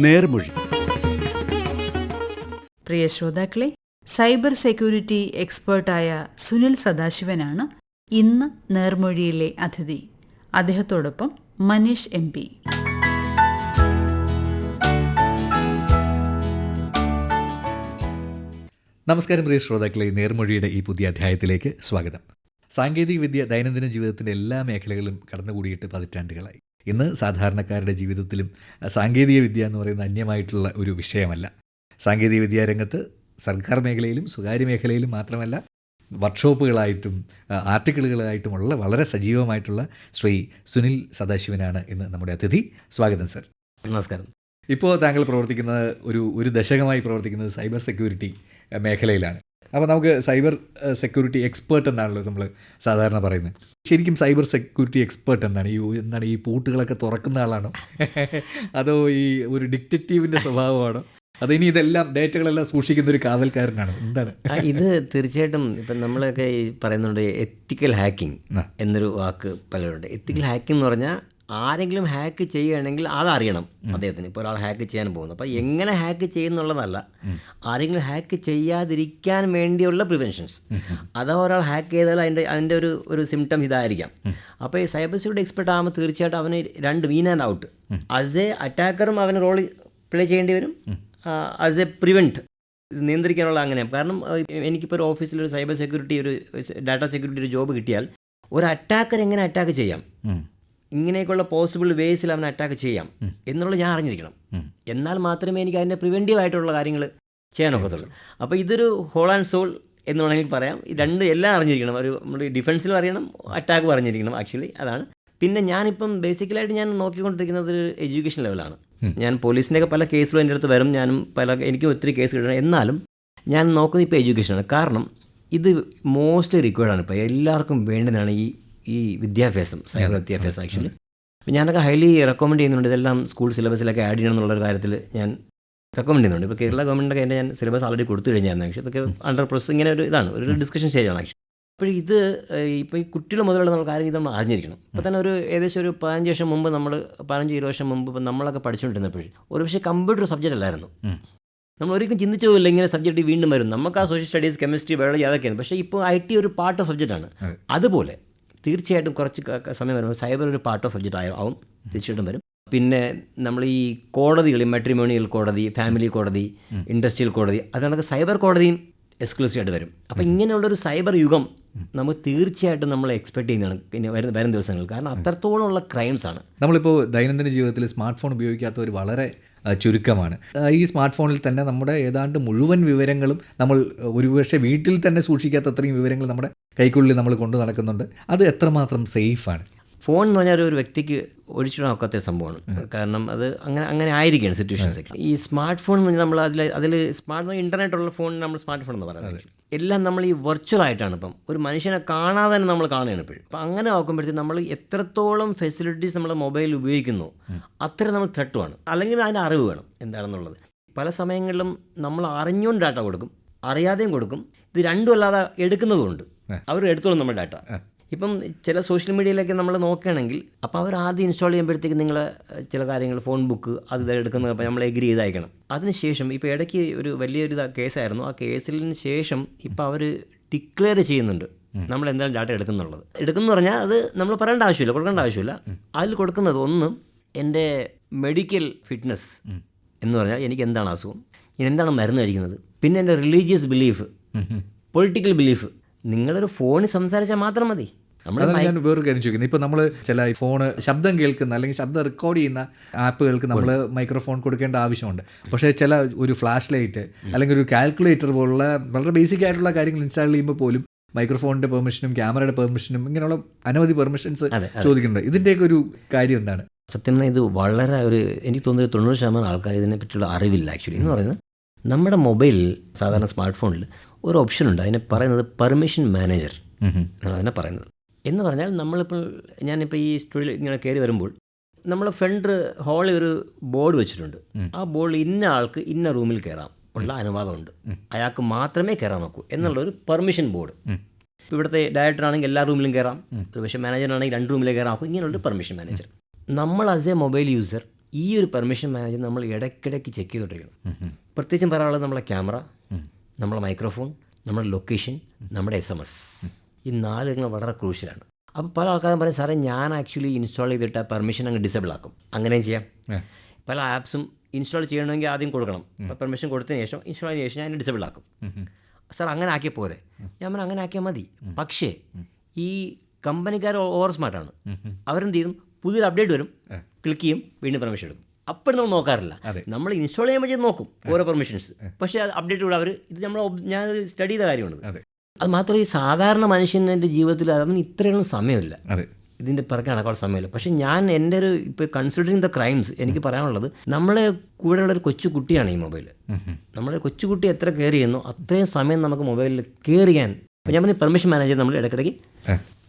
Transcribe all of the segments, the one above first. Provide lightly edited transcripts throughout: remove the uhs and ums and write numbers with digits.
നേർമൊഴി. പ്രിയ ശ്രോതാക്കളെ, cyber security എക്സ്പേർട്ടായ സുനിൽ സദാശിവനാണ് ഇന്ന് നേർമൊഴിയിലെ അതിഥി. അദ്ദേഹത്തോടൊപ്പം മനീഷ് MP. നമസ്കാരം പ്രിയ ശ്രോതാക്കളെ, നേർമൊഴിയുടെ ഈ പുതിയ അധ്യായത്തിലേക്ക് സ്വാഗതം. സാങ്കേതികവിദ്യ ദൈനംദിന ജീവിതത്തിൻ്റെ എല്ലാ മേഖലകളിലും കടന്നുകൂടിയിട്ട് പതിറ്റാണ്ടുകളായി. ഇന്ന് സാധാരണക്കാരുടെ ജീവിതത്തിലും സാങ്കേതികവിദ്യ എന്ന് പറയുന്ന അന്യമായിട്ടുള്ള ഒരു വിഷയമല്ല. സാങ്കേതികവിദ്യാ രംഗത്ത് സർക്കാർ മേഖലയിലും സ്വകാര്യ മേഖലയിലും മാത്രമല്ല, വർക്ക്ഷോപ്പുകളായിട്ടും ആർട്ടിക്കിളുകളായിട്ടുമുള്ള വളരെ സജീവമായിട്ടുള്ള ശ്രീ സുനിൽ സദാശിവനാണ് ഇന്ന് നമ്മുടെ അതിഥി. സ്വാഗതം സർ. നമസ്കാരം. ഇപ്പോൾ താങ്കൾ പ്രവർത്തിക്കുന്നത് ഒരു ദശകമായി പ്രവർത്തിക്കുന്നത് സൈബർ സെക്യൂരിറ്റി മേഖലയിലാണ്. അപ്പോൾ നമുക്ക് സൈബർ സെക്യൂരിറ്റി എക്സ്പേർട്ട് എന്നാണല്ലോ നമ്മൾ സാധാരണ പറയുന്നത്. ശരിക്കും സൈബർ സെക്യൂരിറ്റി എക്സ്പേർട്ട് എന്താണ് ഈ പൂട്ടുകളൊക്കെ തുറക്കുന്ന ആളാണോ, അതോ ഈ ഒരു ഡിറ്റക്റ്റീവിൻ്റെ സ്വഭാവമാണോ, അതോ ഇനി ഇതെല്ലാം ഡേറ്റകളെല്ലാം സൂക്ഷിക്കുന്ന ഒരു കാവൽക്കാരനാണോ, എന്താണ്? ഇത് തീർച്ചയായിട്ടും ഇപ്പം നമ്മളൊക്കെ ഈ പറയുന്നുണ്ട് എത്തിക്കൽ ഹാക്കിംഗ് എന്നൊരു വാക്ക് പലരുണ്ട്. എത്തിക്കൽ ഹാക്കിംഗ് എന്ന് പറഞ്ഞാൽ ആരെങ്കിലും ഹാക്ക് ചെയ്യുകയാണെങ്കിൽ അതറിയണം അദ്ദേഹത്തിന്. ഇപ്പോൾ ഒരാൾ ഹാക്ക് ചെയ്യാൻ പോകുന്നു, അപ്പോൾ എങ്ങനെ ഹാക്ക് ചെയ്യുന്നുള്ളതല്ല, ആരെങ്കിലും ഹാക്ക് ചെയ്യാതിരിക്കാൻ വേണ്ടിയുള്ള പ്രിവെൻഷൻസ്. അഥവാ ഒരാൾ ഹാക്ക് ചെയ്താൽ അതിൻ്റെ ഒരു സിംറ്റം ഇതായിരിക്കാം. അപ്പോൾ ഈ സൈബർ സെക്യൂരിറ്റി എക്സ്പെർട്ട് ആകുമ്പോൾ തീർച്ചയായിട്ടും അവന് രണ്ട് in and out. As a അറ്റാക്കറും അവന് റോൾ പ്ലേ ചെയ്യേണ്ടി വരും, ആസ് എ പ്രിവെൻറ്റ് നിയന്ത്രിക്കാനുള്ള. അങ്ങനെ കാരണം എനിക്കിപ്പോൾ ഒരു ഓഫീസിൽ ഒരു സൈബർ സെക്യൂരിറ്റി ഒരു ഡാറ്റാ സെക്യൂരിറ്റി ഒരു ജോബ് കിട്ടിയാൽ ഒരു അറ്റാക്കർ എങ്ങനെ അറ്റാക്ക് ചെയ്യാം, ഇങ്ങനെയൊക്കെയുള്ള പോസിബിൾ വേസിൽ അവൻ അറ്റാക്ക് ചെയ്യാം എന്നുള്ളത് ഞാൻ അറിഞ്ഞിരിക്കണം. എന്നാൽ മാത്രമേ എനിക്ക് അതിൻ്റെ പ്രിവെൻറ്റീവ് ആയിട്ടുള്ള കാര്യങ്ങൾ ചെയ്യാനൊക്കത്തുള്ളൂ. അപ്പോൾ ഇതൊരു ഹോൾ ആൻഡ് സോൾ എന്ന് വേണമെങ്കിൽ പറയാം. രണ്ട് എല്ലാം അറിഞ്ഞിരിക്കണം. നമ്മൾ ഡിഫൻസിലും അറിയണം, അറ്റാക്കും അറിഞ്ഞിരിക്കണം. ആക്ച്വലി അതാണ്. പിന്നെ ഞാനിപ്പം ബേസിക്കലായിട്ട് ഞാൻ നോക്കിക്കൊണ്ടിരിക്കുന്നത് ഒരു എഡ്യൂക്കേഷൻ ലെവലാണ്. ഞാൻ പോലീസിൻ്റെയൊക്കെ പല കേസുകളും എൻ്റെ അടുത്ത് വരും, എനിക്കും ഒത്തിരി കേസ് കിട്ടണം. എന്നാലും ഞാൻ നോക്കുന്നത് ഇപ്പോൾ എഡ്യൂക്കേഷനാണ്. കാരണം ഇത് മോസ്റ്റ്ലി റിക്വയർഡാണ്. ഇപ്പോൾ എല്ലാവർക്കും വേണ്ടതാണ് ഈ വിദ്യാഭ്യാസം, സൈബർ വിദ്യാഭ്യാസം. ആക്ച്വലി ഞാനൊക്കെ ഹൈലി റെക്കമെൻഡ് ചെയ്യുന്നുണ്ട്. ഇതെല്ലാം സ്കൂൾ സിലബസിലൊക്കെ ആഡ് ചെയ്യണം എന്നുള്ളൊരു കാര്യത്തിൽ ഞാൻ റെക്കമെൻഡ് ചെയ്യുന്നുണ്ട്. ഇപ്പോൾ കേരള ഗവൺമെൻറ്റൊക്കെ എൻ്റെ ഞാൻ സിലബസ് ഓൾറെഡി കൊടുത്തു കഴിഞ്ഞായിരുന്നു. ആക്ച്വലി ഇതൊക്കെ അണ്ടർ പ്രോസസ് ഇങ്ങനെ ഒരു ഡിസ്കഷൻ സ്റ്റേജാണ് ആക്ച്വലി. അപ്പോൾ ഇത് ഇപ്പോൾ ഈ കുട്ടികൾ മുതലുള്ള നമ്മൾ കാര്യം ഇത് നമ്മൾ അറിഞ്ഞിരിക്കണം. ഇപ്പോൾ തന്നെ ഏകദേശം ഒരു 15 വർഷം മുമ്പ് 15-20 വർഷം മുമ്പ് ഇപ്പം നമ്മളൊക്കെ പഠിച്ചുകൊണ്ടിരുന്നപ്പോഴേ ഒരു പക്ഷേ കമ്പ്യൂട്ടർ സബ്ജക്റ്റ് അല്ലായിരുന്നു. നമ്മൾ ഒരിക്കലും ചിന്തിച്ചു പോകില്ല ഇങ്ങനെ സബ്ജക്റ്റ് വീണ്ടും വരും. നമുക്ക് ആ സോഷ്യൽ സ്റ്റഡീസ്, കെമിസ്ട്രി, ബയോളജി അതൊക്കെയാണ്. പക്ഷേ ഇപ്പോൾ IT ഒരു പാർട്ട് ഓഫ് സബ്ജക്റ്റാണ്. അതുപോലെ തീർച്ചയായിട്ടും കുറച്ച് സമയം വരുമ്പോൾ സൈബർ ഒരു പാർട്ട് ഓഫ് സബ്ജക്റ്റ് ആവും, തീർച്ചയായിട്ടും വരും. പിന്നെ നമ്മൾ ഈ കോടതികൾ, മെട്രിമോണിയൽ കോടതി, ഫാമിലി കോടതി, ഇൻഡസ്ട്രിയൽ കോടതി, അതിനൊക്കെ സൈബർ കോടതിയും എക്സ്ക്ലൂസീവ് ആയിട്ട് വരും. അപ്പോൾ ഇങ്ങനെയുള്ളൊരു സൈബർ യുഗം നമുക്ക് തീർച്ചയായിട്ടും നമ്മൾ എക്സ്പെക്ട് ചെയ്യുന്നതാണ് പിന്നെ വരും ദിവസങ്ങളിൽ. കാരണം അത്രത്തോളം ഉള്ള ക്രൈംസ് ആണ്. നമ്മളിപ്പോൾ ദൈനംദിന ജീവിതത്തിൽ സ്മാർട്ട് ഫോൺ ഉപയോഗിക്കാത്തവർ വളരെ ചുരുക്കമാണ്. ഈ സ്മാർട്ട് ഫോണിൽ തന്നെ നമ്മുടെ ഏതാണ്ട് മുഴുവൻ വിവരങ്ങളും നമ്മൾ ഒരുപക്ഷെ വീട്ടിൽ തന്നെ സൂക്ഷിക്കാത്ത അത്രയും വിവരങ്ങൾ നമ്മുടെ കൈക്കുള്ളിൽ നമ്മൾ കൊണ്ടു നടക്കുന്നുണ്ട്. അത് എത്രമാത്രം സേഫാണ്? ഫോൺ എന്ന് പറഞ്ഞാൽ ഒരു വ്യക്തിക്ക് ഒഴിച്ചിടാൻ ഒക്കാത്ത സംഭവമാണ്. കാരണം അത് അങ്ങനെ ആയിരിക്കുകയാണ് സിറ്റുവേഷൻസ്. ഈ സ്മാർട്ട് ഫോൺ എന്ന് പറഞ്ഞാൽ നമ്മൾ അതിൽ സ്മാർട്ട് ഇൻ്റർനെറ്റുള്ള ഫോൺ നമ്മൾ സ്മാർട്ട് ഫോൺ എന്ന് പറയുന്നത് എല്ലാം നമ്മൾ ഈ വെർച്വൽ ആയിട്ടാണ്. ഇപ്പം ഒരു മനുഷ്യനെ കാണാതെ തന്നെ നമ്മൾ കാണുകയാണ് ഇപ്പോഴും. അപ്പം അങ്ങനെ നോക്കുമ്പോഴത്തേക്കും നമ്മൾ എത്രത്തോളം ഫെസിലിറ്റീസ് നമ്മൾ മൊബൈൽ ഉപയോഗിക്കുന്നു അത്രയും നമ്മൾ ത്രെട്ടുമാണ്. അല്ലെങ്കിൽ അതിൻ്റെ അറിവ് വേണം എന്താണെന്നുള്ളത്. പല സമയങ്ങളിലും നമ്മൾ അറിഞ്ഞുകൊണ്ട് ഡാറ്റ കൊടുക്കും, അറിയാതെയും കൊടുക്കും. ഇത് രണ്ടും അല്ലാതെ എടുക്കുന്നതുകൊണ്ട് അവർ എടുത്തോളും നമ്മുടെ ഡാറ്റ. ഇപ്പം ചില സോഷ്യൽ മീഡിയയിലൊക്കെ നമ്മൾ നോക്കുകയാണെങ്കിൽ അപ്പോൾ അവർ ആദ്യം ഇൻസ്റ്റാൾ ചെയ്യുമ്പോഴത്തേക്ക് നിങ്ങൾ ചില കാര്യങ്ങൾ ഫോൺ ബുക്ക് അത് എടുക്കുന്നത് അപ്പോൾ നമ്മൾ എഗ്രി ചെയ്ത് അയക്കണം. അതിനുശേഷം ഇപ്പോൾ ഇടയ്ക്ക് ഒരു വലിയൊരു കേസായിരുന്നു. ആ കേസിന് ശേഷം ഇപ്പോൾ അവർ ഡിക്ലെയർ ചെയ്യുന്നുണ്ട് നമ്മൾ എന്തായാലും ഡാറ്റ എടുക്കുന്നുള്ളത്. എടുക്കുന്നു പറഞ്ഞാൽ അത് നമ്മൾ പറയേണ്ട ആവശ്യമില്ല, കൊടുക്കേണ്ട ആവശ്യമില്ല. അതിൽ കൊടുക്കുന്നത് ഒന്ന് എൻ്റെ മെഡിക്കൽ ഫിറ്റ്നസ് എന്ന് പറഞ്ഞാൽ എനിക്ക് എന്താണ് അസുഖം, ഞാൻ എന്താണ് മരുന്ന് കഴിക്കുന്നത്, പിന്നെ എൻ്റെ റിലീജിയസ് ബിലീഫ്, പൊളിറ്റിക്കൽ ബിലീഫ്. നിങ്ങളൊരു ഫോണിൽ സംസാരിച്ചാൽ മാത്രം മതി. ഞാൻ വേറൊരു കാര്യം ചോദിക്കുന്നത്, ഇപ്പോൾ നമ്മൾ ചില ഫോണ് ശബ്ദം കേൾക്കുന്ന അല്ലെങ്കിൽ ശബ്ദം റെക്കോർഡ് ചെയ്യുന്ന ആപ്പുകൾക്ക് നമ്മൾ മൈക്രോഫോൺ കൊടുക്കേണ്ട ആവശ്യമുണ്ട്. പക്ഷേ ചില ഒരു ഫ്ലാഷ് ലൈറ്റ് അല്ലെങ്കിൽ ഒരു കാൽക്കുലേറ്റർ പോലുള്ള വളരെ ബേസിക് ആയിട്ടുള്ള കാര്യങ്ങൾ ഇൻസ്റ്റാൾ ചെയ്യുമ്പോൾ പോലും മൈക്രോഫോണിൻ്റെ പെർമിഷനും ക്യാമറയുടെ പെർമിഷനും ഇങ്ങനെയുള്ള അനവധി പെർമിഷൻസ് ചോദിക്കുന്നുണ്ട്. ഇതിൻ്റെയൊക്കെ ഒരു കാര്യം എന്താണ്? സത്യം പറഞ്ഞാൽ ഇത് വളരെ എനിക്ക് തോന്നുന്നത് 90% ആൾക്കാർ ഇതിനെപ്പറ്റിയുള്ള അറിവില്ല ആക്ച്വലി. എന്ന് പറയുന്നത് നമ്മുടെ മൊബൈലിൽ സാധാരണ സ്മാർട്ട് ഫോണിൽ ഒരു ഓപ്ഷൻ ഉണ്ട്. അതിനെ പറയുന്നത് പെർമിഷൻ മാനേജർ എന്നാണ് അതിനെ പറയുന്നത്. എന്ന് പറഞ്ഞാൽ ഞാനിപ്പോൾ ഈ സ്റ്റുഡിയോയിൽ ഇങ്ങനെ കയറി വരുമ്പോൾ നമ്മൾ ഫ്രണ്ട് ഹാളിൽ ഒരു ബോർഡ് വെച്ചിട്ടുണ്ട്. ആ ബോർഡിൽ ഇന്ന ആൾക്ക് ഇന്ന റൂമിൽ കയറാം ഉള്ള അനുവാദമുണ്ട്, അയാൾക്ക് മാത്രമേ കയറാൻ നോക്കൂ എന്നുള്ളൊരു പെർമിഷൻ ബോർഡ്. ഇവിടുത്തെ ഡയറക്ടർ ആണെങ്കിൽ എല്ലാ റൂമിലും കയറാം, പക്ഷേ മാനേജറാണെങ്കിൽ 2 റൂമിലേക്ക് കയറാം. ഇങ്ങനെയുള്ളൊരു പെർമിഷൻ മാനേജർ. നമ്മൾ ആസ് എ മൊബൈൽ യൂസർ ഈ ഒരു പെർമിഷൻ മാനേജർ നമ്മൾ ഇടയ്ക്കിടയ്ക്ക് ചെക്ക് ചെയ്തുകൊണ്ടിരിക്കണം. പ്രത്യേകിച്ചും പറയാനുള്ളത് നമ്മളെ ക്യാമറ, നമ്മളെ മൈക്രോഫോൺ, നമ്മുടെ ലൊക്കേഷൻ, നമ്മുടെ SMS, ഈ 4 കാര്യങ്ങൾ വളരെ ക്രൂഷ്യലാണ്. അപ്പോൾ പല ആൾക്കാരും പറയും, സാറേ ഞാൻ ആക്ച്വലി ഇൻസ്റ്റാൾ ചെയ്തിട്ട് ആ പെർമിഷൻ അങ്ങ് ഡിസേബിൾ ആക്കും. അങ്ങനെയും ചെയ്യാം. പല ആപ്സും ഇൻസ്റ്റാൾ ചെയ്യണമെങ്കിൽ ആദ്യം കൊടുക്കണം. പെർമിഷൻ കൊടുത്തതിന് ശേഷം ഇൻസ്റ്റാൾ ചെയ്തതിന് ശേഷം ഞാൻ ഡിസേബിൾ ആക്കും. സാർ അങ്ങനെ ആക്കിയാൽ പോരെ? ഞാൻ പറഞ്ഞു അങ്ങനെ ആക്കിയാൽ മതി. പക്ഷേ ഈ കമ്പനിക്കാർ ഓവർ സ്മാർട്ടാണ്. അവരെന്ത് ചെയ്യും, പുതിയൊരു അപ്ഡേറ്റ് വരും, ക്ലിക്ക് ചെയ്യും, വീണ്ടും പെർമിഷൻ എടുക്കും. അപ്പോഴും നമ്മൾ നോക്കാറില്ല. നമ്മൾ ഇൻസ്റ്റാൾ ചെയ്യാൻ പറ്റി നോക്കും ഓരോ പെർമിഷൻസ്. പക്ഷേ അത് അപ്ഡേറ്റ് കൂടെ അവർ ഇത് ഞാൻ സ്റ്റഡി ചെയ്ത കാര്യമാണ്. അത് മാത്രമല്ല, ഈ സാധാരണ മനുഷ്യൻ്റെ ജീവിതത്തിൽ അതിന് ഇത്രയൊന്നും സമയമില്ല, ഇതിൻ്റെ പിറകെ നടക്കാനുള്ള സമയമില്ല. പക്ഷേ ഞാൻ എൻ്റെ ഒരു ഇപ്പോൾ കൺസിഡറിങ് ദ ക്രൈംസ് എനിക്ക് പറയാനുള്ളത്, നമ്മളെ കൂടെയുള്ളൊരു കൊച്ചു കുട്ടിയാണ് ഈ മൊബൈൽ. നമ്മളെ കൊച്ചുകുട്ടി എത്ര കെയർ ചെയ്യുന്നു അത്രയും സമയം നമുക്ക് മൊബൈലിൽ കെയർ ചെയ്യാൻ. അപ്പോൾ ഞാൻ പറഞ്ഞ പെർമിഷൻ മാനേജർ നമ്മൾ ഇടയ്ക്കിടയ്ക്ക്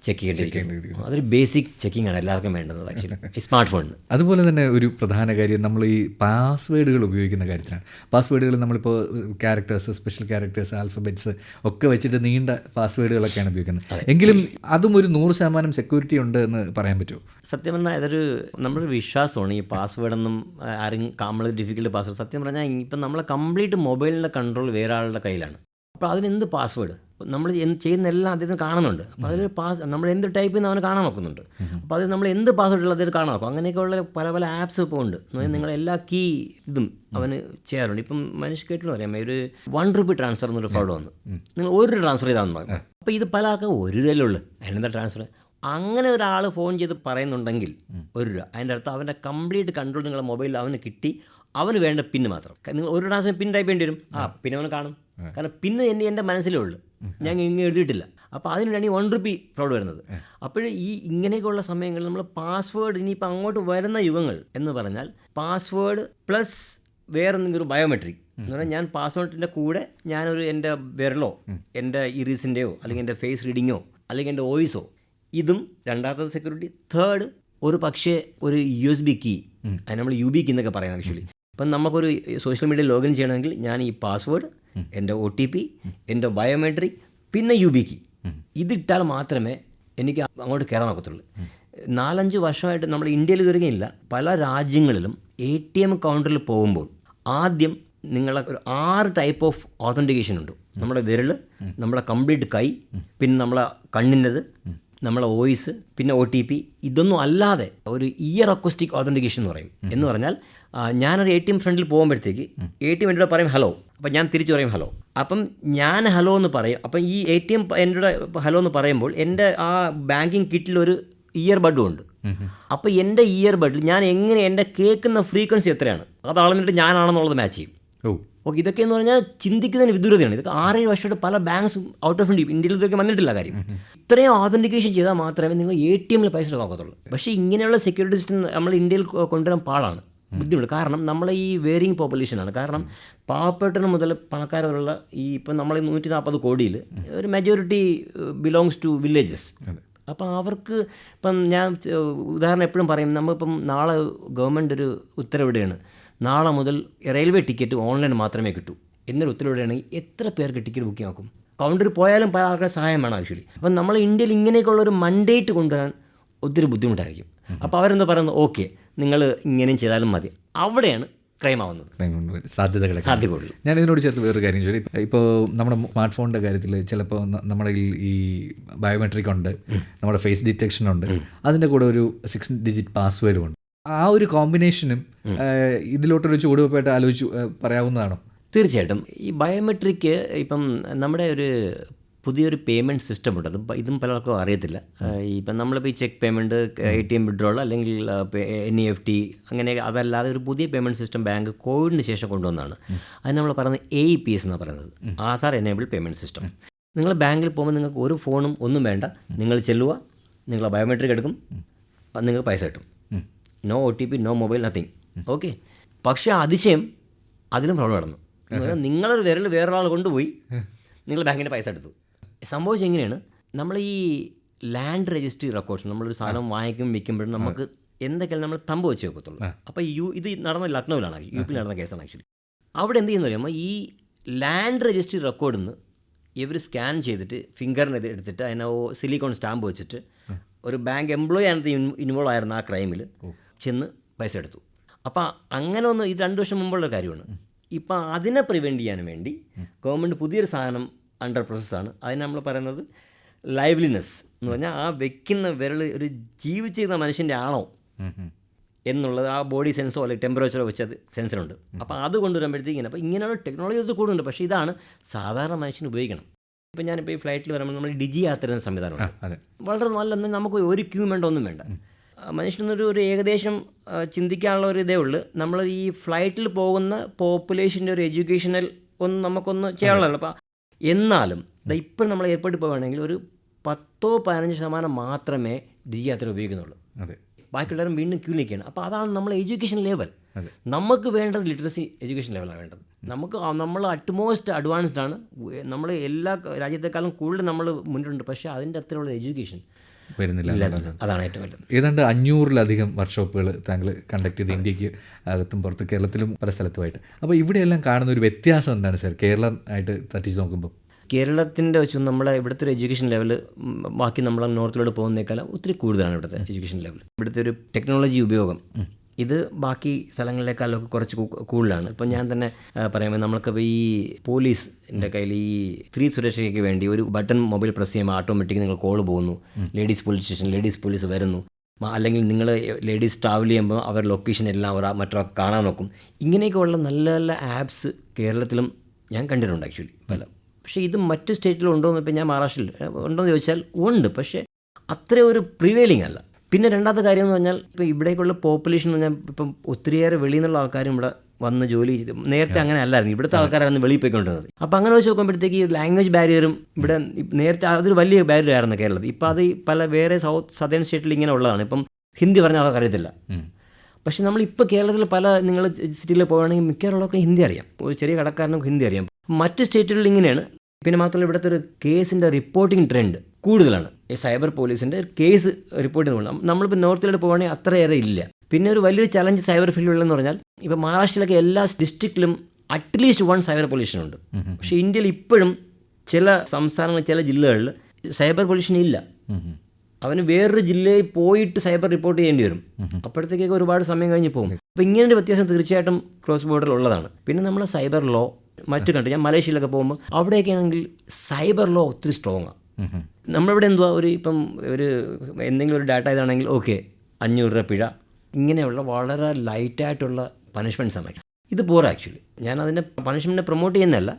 ചെക്ക് ചെയ്യേണ്ടിയിരിക്കും. അതൊരു ബേസിക് ചെക്കിംഗ് ആണ് എല്ലാവർക്കും വേണ്ടത് ആക്ച്വലി ഈ സ്മാർട്ട് ഫോണിന്. അതുപോലെ തന്നെ ഒരു പ്രധാന കാര്യം നമ്മൾ ഈ പാസ്വേഡുകൾ ഉപയോഗിക്കുന്ന കാര്യത്തിലാണ്. പാസ്വേഡുകൾ നമ്മളിപ്പോൾ ക്യാരക്ടേഴ്സ്, സ്പെഷ്യൽ ക്യാരക്ടേഴ്സ്, ആൽഫബറ്റ്സ് ഒക്കെ വെച്ചിട്ട് നീണ്ട പാസ്വേഡുകളൊക്കെയാണ് ഉപയോഗിക്കുന്നത്. എങ്കിലും അതും ഒരു 100% സെക്യൂരിറ്റി ഉണ്ട് എന്ന് പറയാൻ പറ്റുമോ? സത്യം പറഞ്ഞാൽ അതൊരു നമ്മുടെ വിശ്വാസമാണ്. ഈ പാസ്വേഡൊന്നും ആരും നമ്മൾ ഡിഫിക്കൽട്ട് പാസ്വേഡ്, സത്യം പറഞ്ഞാൽ ഇപ്പം നമ്മളെ കംപ്ലീറ്റ് മൊബൈലിൻ്റെ കൺട്രോൾ വേറെ ആളുടെ കയ്യിലാണ്. അപ്പോൾ അതിനെന്ത് പാസ്വേഡ് നമ്മൾ ചെയ്യുന്ന എല്ലാം അദ്ദേഹത്തിന് കാണുന്നുണ്ട്. അപ്പോൾ അതിൽ നമ്മൾ എന്ത് ടൈപ്പ് ചെയ്യുന്ന അവന് കാണാൻ നോക്കുന്നുണ്ട്. അപ്പോൾ അത് നമ്മൾ എന്ത് പാസ്വേഡ് ഉള്ളത് അദ്ദേഹം കാണാൻ നോക്കും. അങ്ങനെയൊക്കെയുള്ള പല പല ആപ്സ് ഇപ്പോൾ ഉണ്ട്. നിങ്ങൾ എല്ലാ കീ ഇതും അവന് ചെയ്യാറുണ്ട്. ഇപ്പം മനുഷ്യ കേട്ടിട്ട് പറയാം, ഒരു 1 രൂപ ട്രാൻസ്ഫർ എന്നൊരു ഫ്രോഡ് വന്നു. നിങ്ങൾ 1 ട്രാൻസ്ഫർ ചെയ്താന്ന് പറയും. അപ്പോൾ ഇത് പല ആൾക്കും 1 രൂപയല്ലേ ഉള്ളൂ, അതിനെന്താ ട്രാൻസ്ഫർ? അങ്ങനെ ഒരാൾ ഫോൺ ചെയ്ത് പറയുന്നുണ്ടെങ്കിൽ 1 രൂപ, അതിൻ്റെ അർത്ഥം അവൻ്റെ കംപ്ലീറ്റ് കൺട്രോൾ നിങ്ങളുടെ മൊബൈലിൽ അവന് കിട്ടി. അവന് വേണ്ട പിന്ന് മാത്രം. നിങ്ങൾ 1 ട്രാൻസ്ഫർ പിൻ ടൈപ്പ് ചെയ്യേണ്ടി വരും. പിന്നെ അവന് കാണും. കാരണം പിന്നെ എൻ്റെ മനസ്സിലേ ഉള്ളൂ, ഞാൻ ഇങ്ങനെ എഴുതിയിട്ടില്ല. അപ്പോൾ അതിനാണ് ഈ 1 രൂപ ഫ്രോഡ് വരുന്നത്. അപ്പോൾ ഈ ഇങ്ങനെയൊക്കെയുള്ള സമയങ്ങളിൽ നമ്മൾ പാസ്വേഡ്, ഇനിയിപ്പോൾ അങ്ങോട്ട് വരുന്ന യുഗങ്ങൾ എന്ന് പറഞ്ഞാൽ പാസ്വേഡ് പ്ലസ് വേറെ എന്തെങ്കിലും ബയോമെട്രിക് എന്ന് പറഞ്ഞാൽ, ഞാൻ പാസ്വേഡിൻ്റെ കൂടെ ഞാനൊരു എൻ്റെ വിരലോ എൻ്റെ ഇറീസിൻ്റെയോ അല്ലെങ്കിൽ എൻ്റെ ഫേസ് റീഡിങ്ങോ അല്ലെങ്കിൽ എൻ്റെ വോയിസോ, ഇതും രണ്ടാമത്തെ സെക്യൂരിറ്റി. തേർഡ്, ഒരു പക്ഷേ ഒരു USB കീ, അത് നമ്മൾ UB കീ എന്നൊക്കെ പറയാം ആക്ച്വലി. ഇപ്പം നമുക്കൊരു സോഷ്യൽ മീഡിയ ലോഗിൻ ചെയ്യണമെങ്കിൽ ഞാൻ ഈ പാസ്വേഡ്, എൻ്റെ OTP, എൻ്റെ ബയോമെട്രിക്, പിന്നെ UB കീ ഇതിട്ടാൽ മാത്രമേ എനിക്ക് അങ്ങോട്ട് കയറാൻ ഒക്കത്തുള്ളൂ. 4-5 വർഷമായിട്ട് നമ്മുടെ ഇന്ത്യയിൽ ഇതുവരെയില്ല, പല രാജ്യങ്ങളിലും ATM കൗണ്ടറിൽ പോകുമ്പോൾ ആദ്യം നിങ്ങളെ ഒരു 6 ടൈപ്പ് ഓഫ് ഓതൻറ്റിക്കേഷൻ ഉണ്ട്. നമ്മുടെ വിരൽ, നമ്മളെ കംപ്ലീറ്റ് കൈ, പിന്നെ നമ്മളെ കണ്ണിൻ്റെത്, നമ്മളെ വോയിസ്, പിന്നെ OTP. ഇതൊന്നും അല്ലാതെ ഒരു ഇയർ അക്കോസ്റ്റിക് ഓതൻറ്റിക്കേഷൻ എന്ന് പറയും. എന്ന് പറഞ്ഞാൽ ഞാനൊരു ATM ഫ്രണ്ടിൽ പോകുമ്പോഴത്തേക്ക് ATM എന്നോട് പറയും ഹലോ, അപ്പം ഞാൻ തിരിച്ചു പറയും ഹലോ. അപ്പം ഞാൻ ഹലോ എന്ന് പറയും. അപ്പം ഈ ATM എന്നോട് ഹലോ എന്ന് പറയുമ്പോൾ എൻ്റെ ആ ബാങ്കിങ് കിറ്റിലൊരു ഇയർ ബഡും ഉണ്ട്. അപ്പോൾ എൻ്റെ ഇയർ ബഡിൽ ഞാൻ എങ്ങനെ എൻ്റെ കേൾക്കുന്ന ഫ്രീക്വൻസി എത്രയാണ് അത് അളന്നിട്ട് ഞാനാണെന്നുള്ളത് മാച്ച് ചെയ്യും. ഓക്കെ, ഇതൊക്കെ എന്ന് പറഞ്ഞാൽ ചിന്തിക്കുന്നതിന് വിദൂരതയാണ്. ഇതൊക്കെ 6-7 വർഷമായിട്ട് പല ബാങ്ക്സും ഔട്ട് ഓഫ് ഇന്ത്യയിൽ ഇതൊക്കെ വന്നിട്ടില്ല കാര്യം. ഇത്രയും ഓതൻറ്റിക്കേഷൻ ചെയ്താൽ മാത്രമേ നിങ്ങൾ ATM പൈസ എടുക്കാക്കത്തുള്ളൂ. പക്ഷേ ഇങ്ങനെയുള്ള സെക്യൂരിറ്റി സിസ്റ്റം നമ്മൾ ഇന്ത്യയിൽ കൊണ്ടുവരാൻ പാടാണ്, ബുദ്ധിമുട്ട്. കാരണം നമ്മളെ ഈ വേരിയിങ് പോപ്പുലേഷനാണ്. കാരണം പാവപ്പെട്ടവന് മുതൽ പണക്കാരുള്ള ഈ ഇപ്പം നമ്മൾ 140 കോടിയിൽ ഒരു മെജോറിറ്റി ബിലോങ്സ് ടു വില്ലേജസ്. അപ്പം അവർക്ക് ഇപ്പം ഞാൻ ഉദാഹരണം എപ്പോഴും പറയും, നമ്മളിപ്പം നാളെ ഗവൺമെൻറ് ഒരു ഉത്തരവിടുകയാണ്, നാളെ മുതൽ റെയിൽവേ ടിക്കറ്റ് ഓൺലൈൻ മാത്രമേ കിട്ടൂ എന്നൊരു ഉത്തരവിടുകയാണെങ്കിൽ എത്ര പേർക്ക് ടിക്കറ്റ് ബുക്കിംഗ് ആക്കും? കൗണ്ടറിൽ പോയാലും പല ആൾക്കാരുടെ സഹായം വേണം ആക്ച്വലി. അപ്പം നമ്മൾ ഇന്ത്യയിൽ ഇങ്ങനെയൊക്കെയുള്ളൊരു മണ്ടേറ്റ് കൊണ്ടുവരാൻ ഒത്തിരി ബുദ്ധിമുട്ടായിരിക്കും. അപ്പോൾ അവരെന്താ പറയുന്നത്, ഓക്കെ നിങ്ങൾ ഇങ്ങനെയും ചെയ്താലും മതി. അവിടെയാണ് ക്രൈം ആവുന്നത്, സാധ്യതകൾ. ഞാൻ ഇതിനോട് ചേർത്ത് വേറൊരു കാര്യം ചോദിച്ചു. ഇപ്പോൾ നമ്മുടെ സ്മാർട്ട് ഫോണിൻ്റെ കാര്യത്തിൽ ചിലപ്പോൾ നമ്മുടെ ഈ ബയോമെട്രിക് ഉണ്ട്, നമ്മുടെ ഫേസ് ഡിറ്റക്ഷൻ ഉണ്ട്, അതിൻ്റെ കൂടെ ഒരു 6 ഡിജിറ്റ് പാസ്വേഡും ഉണ്ട്. ആ ഒരു കോമ്പിനേഷനും ഇതിലോട്ടൊരു ചുവടുവെപ്പായിട്ട് ആലോചിച്ച് പറയാവുന്നതാണോ? തീർച്ചയായിട്ടും. ഈ ബയോമെട്രിക് ഇപ്പം നമ്മുടെ ഒരു പുതിയൊരു പേയ്മെൻറ്റ് സിസ്റ്റം ഉണ്ട്. ഇതും പലർക്കും അറിയത്തില്ല. ഇപ്പം നമ്മളിപ്പോൾ ഈ ചെക്ക് പേയ്മെൻറ്റ്, ATM വിഡ്രോൾ അല്ലെങ്കിൽ NEFT അങ്ങനെ അതല്ലാതെ ഒരു പുതിയ പേയ്മെൻറ്റ് സിസ്റ്റം ബാങ്ക് കോവിഡിന് ശേഷം കൊണ്ടുവന്നതാണ്. അത് നമ്മൾ പറയുന്നത് AEPS എന്നാണ് പറയുന്നത്, ആധാർ എനേബിൾഡ് പേയ്മെൻറ്റ് സിസ്റ്റം. നിങ്ങൾ ബാങ്കിൽ പോകുമ്പോൾ നിങ്ങൾക്ക് ഒരു ഫോണും ഒന്നും വേണ്ട, നിങ്ങൾ ചെല്ലുക, നിങ്ങൾ ബയോമെട്രിക് എടുക്കും, നിങ്ങൾക്ക് പൈസ കിട്ടും. No OTP, no mobile, nothing. Okay. പക്ഷേ അതിശയം അതിലും ഫ്രോഡ് നടന്നു. നിങ്ങളൊരു വിരൽ വേറൊരാൾ കൊണ്ടുപോയി നിങ്ങൾ ബാങ്കിൻ്റെ പൈസ എടുത്തു. സംഭവിച്ചത് എങ്ങനെയാണ്, നമ്മൾ ഈ ലാൻഡ് രജിസ്ട്രി റെക്കോർഡ്സ്, നമ്മളൊരു സാധനം വാങ്ങിക്കും വിൽക്കുമ്പോഴും നമുക്ക് എന്തൊക്കെയാണ് നമ്മൾ തമ്പ് വെച്ച് വെക്കത്തുള്ളൂ. അപ്പോൾ ഇത് നടന്ന ലക്നൗവിലാണ്, UP നടന്ന കേസാണ് ആക്ച്വലി. അവിടെ എന്ത് ചെയ്യുന്ന പറയുമ്പോൾ ഈ ലാൻഡ് രജിസ്ട്രി റെക്കോർഡിൽ നിന്ന് ഇവർ സ്കാൻ ചെയ്തിട്ട് ഫിംഗറിന് എടുത്തിട്ട് അതിനെ സിലിക്കോൺ സ്റ്റാമ്പ് വെച്ചിട്ട് ഒരു ബാങ്ക് എംപ്ലോയി അതിനകത്ത് ഇൻവോൾവ് ആയിരുന്ന ആ ക്രൈമിൽ ചെന്ന് പൈസ എടുത്തു. അപ്പോൾ അങ്ങനെ ഒന്ന് ഇത് 2 വർഷം മുമ്പുള്ള കാര്യമാണ്. ഇപ്പം അതിനെ പ്രിവെൻറ്റ് ചെയ്യാൻ വേണ്ടി ഗവൺമെൻറ് പുതിയൊരു സാധനം അണ്ടർ പ്രോസസ്സാണ്. അതിന് നമ്മൾ പറയുന്നത് ലൈവ്ലിനെസ് എന്ന് പറഞ്ഞാൽ ആ വെക്കുന്ന വിരൽ ഒരു ജീവിച്ചിരുന്ന മനുഷ്യൻ്റെ ആണോ എന്നുള്ളത് ആ ബോഡി സെൻസോ അല്ലെങ്കിൽ ടെമ്പറേച്ചറോ വെച്ചത് സെൻസറുണ്ട്. അപ്പോൾ അത് കൊണ്ടുവരുമ്പോഴത്തേക്കിങ്ങനെ അപ്പോൾ ഇങ്ങനെയുള്ള ടെക്നോളജി അത് കൂടുന്നുണ്ട്. പക്ഷേ ഇതാണ് സാധാരണ മനുഷ്യന് ഉപയോഗിക്കണം. ഇപ്പം ഞാനിപ്പോൾ ഈ ഫ്ലൈറ്റിൽ വരുമ്പോൾ നമ്മൾ ഡിജി യാത്ര എന്ന സംവിധാനമുണ്ട്. വളരെ നല്ല, നമുക്ക് ഒരു ക്യൂ വേണ്ട, ഒന്നും വേണ്ട. മനുഷ്യനൊരു ഏകദേശം ചിന്തിക്കാനുള്ള ഒരു ഇതേ ഉള്ളൂ. നമ്മൾ ഈ ഫ്ലൈറ്റിൽ പോകുന്ന പോപ്പുലേഷൻ്റെ ഒരു എഡ്യൂക്കേഷണൽ ഒന്ന് നമുക്കൊന്ന് ചെയ്യാനുള്ളതാണ്. അപ്പോൾ എന്നാലും ഇപ്പോഴും നമ്മൾ എയർപോർട്ടിൽ പോകുകയാണെങ്കിൽ ഒരു 10-15% മാത്രമേ ഡിജി യാത്ര ഉപയോഗിക്കുന്നുള്ളൂ. ബാക്കിയുള്ളവരും വീണ്ടും ക്യൂ നിൽക്കുകയാണ്. അപ്പോൾ അതാണ് നമ്മൾ എഡ്യൂക്കേഷൻ ലെവൽ. നമുക്ക് വേണ്ടത് ലിറ്ററസി എഡ്യൂക്കേഷൻ ലെവലാണ് വേണ്ടത്. നമ്മൾ അറ്റ്മോസ്റ്റ് അഡ്വാൻസ്ഡ് ആണ്. നമ്മൾ എല്ലാ രാജ്യത്തെക്കാളും കൂടുതൽ നമ്മൾ മുന്നിട്ടുണ്ട്. പക്ഷേ അതിൻ്റെ അത്രയുള്ള എഡ്യൂക്കേഷൻ വരുന്നില്ല. അതാണ് ഏറ്റവും വലുത്. ഏതാണ്ട് 500-ലധികം വർക്ക്ഷോപ്പുകൾ താങ്കൾ കണ്ടക്ട് ചെയ്ത് ഇന്ത്യക്ക് അകത്തും പുറത്ത്, കേരളത്തിലും പല സ്ഥലത്തുമായിട്ട്. അപ്പോൾ ഇവിടെയെല്ലാം കാണുന്ന ഒരു വ്യത്യാസം എന്താണ് സാർ കേരളം ആയിട്ട് തട്ടിച്ച് നോക്കുമ്പോൾ? കേരളത്തിൻ്റെ വെച്ച് നമ്മളെ ഇവിടുത്തെ ഒരു എഡ്യൂക്കേഷൻ ലെവൽ ബാക്കി നമ്മളെ നോർത്തിലോട്ട് പോകുന്നേക്കാളും ഒത്തിരി കൂടുതലാണ് ഇവിടുത്തെ എഡ്യൂക്കേഷൻ ലെവൽ. ഇവിടുത്തെ ഒരു ടെക്നോളജി ഉപയോഗം ഇത് ബാക്കി സ്ഥലങ്ങളിലേക്കാളൊക്കെ കുറച്ച് കൂടുതലാണ്. ഇപ്പം ഞാൻ തന്നെ പറയുമ്പോൾ നമ്മൾക്കിപ്പോൾ ഈ പോലീസിൻ്റെ കയ്യിൽ ഈ സ്ത്രീ സുരക്ഷയ്ക്ക് വേണ്ടി ഒരു ബട്ടൺ മൊബൈൽ പ്രസ് ചെയ്യുമ്പോൾ ഓട്ടോമാറ്റിക് നിങ്ങൾ കോൾ പോകുന്നു, ladies police station, ladies police വരുന്നു. അല്ലെങ്കിൽ നിങ്ങൾ ലേഡീസ് ട്രാവൽ ചെയ്യുമ്പോൾ അവർ ലൊക്കേഷൻ എല്ലാം മറ്റൊക്കെ കാണാൻ നോക്കും. ഇങ്ങനെയൊക്കെയുള്ള നല്ല നല്ല ആപ്സ് കേരളത്തിലും ഞാൻ കണ്ടിട്ടുണ്ട് ആക്ച്വലി പല. പക്ഷേ ഇത് മറ്റ് സ്റ്റേറ്റിലും ഉണ്ടോ എന്ന് ഇപ്പം ഞാൻ മഹാരാഷ്ട്രയിൽ ഉണ്ടോയെന്ന് ചോദിച്ചാൽ ഉണ്ട്, പക്ഷേ അത്ര ഒരു പ്രിവെയിലിംഗ് അല്ല. പിന്നെ രണ്ടാമത്തെ കാര്യം എന്ന് പറഞ്ഞാൽ ഇപ്പോൾ ഇവിടേക്കുള്ള പോപ്പുലേഷൻ എന്ന് പറഞ്ഞാൽ ഇപ്പം ഒത്തിരിയേറെ വെളിയിൽ നിന്നുള്ള ആൾക്കാരും ഇവിടെ വന്ന് ജോലി ചെയ്ത്, നേരത്തെ അങ്ങനെ അല്ലായിരുന്നു. ഇവിടുത്തെ ആൾക്കാരാണ് വെളിയിൽ പോയിക്കൊണ്ടിരുന്നത്. അപ്പോൾ അങ്ങനെ വെച്ച് നോക്കുമ്പോഴത്തേക്ക് ഈ ലാംഗ്വേജ് ബാരിയറും ഇവിടെ നേരത്തെ അതൊരു വലിയ ബാരിയർ ആയിരുന്നു കേരളത്തിൽ. ഇപ്പോൾ അത് പല വേറെ സദേൺ സ്റ്റേറ്റിൽ ഇങ്ങനെ ഉള്ളതാണ്. ഇപ്പം ഹിന്ദി പറഞ്ഞാൽ അവർക്ക് അറിയത്തില്ല. പക്ഷേ നമ്മളിപ്പോൾ കേരളത്തിൽ പല നിങ്ങൾ സിറ്റിയിൽ പോകുകയാണെങ്കിൽ മിക്കവാറുള്ളവർക്ക് ഹിന്ദി അറിയാം. ഒരു ചെറിയ കടക്കാരനും ഹിന്ദി അറിയാം. മറ്റ് സ്റ്റേറ്റുകളിൽ ഇങ്ങനെയാണ്. പിന്നെ മാത്രമല്ല ഇവിടുത്തെ ഒരു കേസിൻ്റെ റിപ്പോർട്ടിംഗ് ട്രെൻഡ് കൂടുതലാണ്. ഈ സൈബർ പോലീസിൻ്റെ കേസ് റിപ്പോർട്ട് ചെയ്യുന്നത് നമ്മളിപ്പോൾ നോർത്തിലോട്ട് പോകുകയാണെങ്കിൽ അത്രയേറെ ഇല്ല. പിന്നെ ഒരു വലിയൊരു ചലഞ്ച് സൈബർ ഫീൽഡിലെന്ന് പറഞ്ഞാൽ ഇപ്പോൾ മഹാരാഷ്ട്രയിലൊക്കെ എല്ലാ ഡിസ്ട്രിക്റ്റിലും അറ്റ്ലീസ്റ്റ് 1 സൈബർ പൊല്യൂഷനുണ്ട്. പക്ഷേ ഇന്ത്യയിൽ ഇപ്പോഴും ചില സംസ്ഥാനങ്ങളിൽ ചില ജില്ലകളിൽ സൈബർ പൊല്യൂഷൻ ഇല്ല. അവന് വേറൊരു ജില്ലയിൽ പോയിട്ട് സൈബർ റിപ്പോർട്ട് ചെയ്യേണ്ടി വരും. അപ്പോഴത്തേക്കൊക്കെ ഒരുപാട് സമയം കഴിഞ്ഞ് പോകും. അപ്പോൾ ഇങ്ങനൊരു വ്യത്യാസം തീർച്ചയായിട്ടും ക്രോസ് ബോർഡറിൽ ഉള്ളതാണ്. പിന്നെ നമ്മൾ സൈബർ ലോ മറ്റു കൺട്രി, ഞാൻ മലേഷ്യയിലൊക്കെ പോകുമ്പോൾ അവിടെയൊക്കെ ആണെങ്കിൽ സൈബർ ലോ ഒത്തിരി സ്ട്രോങ്ങാണ്. നമ്മളിവിടെ എന്തുവാ ഇപ്പം എന്തെങ്കിലും ഒരു ഡാറ്റ ഇതാണെങ്കിൽ ഓക്കെ 500 രൂപ പിഴ, ഇങ്ങനെയുള്ള വളരെ ലൈറ്റായിട്ടുള്ള പണിഷ്മെൻറ്റ്സ് ആണ്. ഇത് പോരാ ആക്ച്വലി. ഞാൻ അതിൻ്റെ പണിഷ്മെൻറ്റിനെ പ്രൊമോട്ട് ചെയ്യുന്നതല്ല,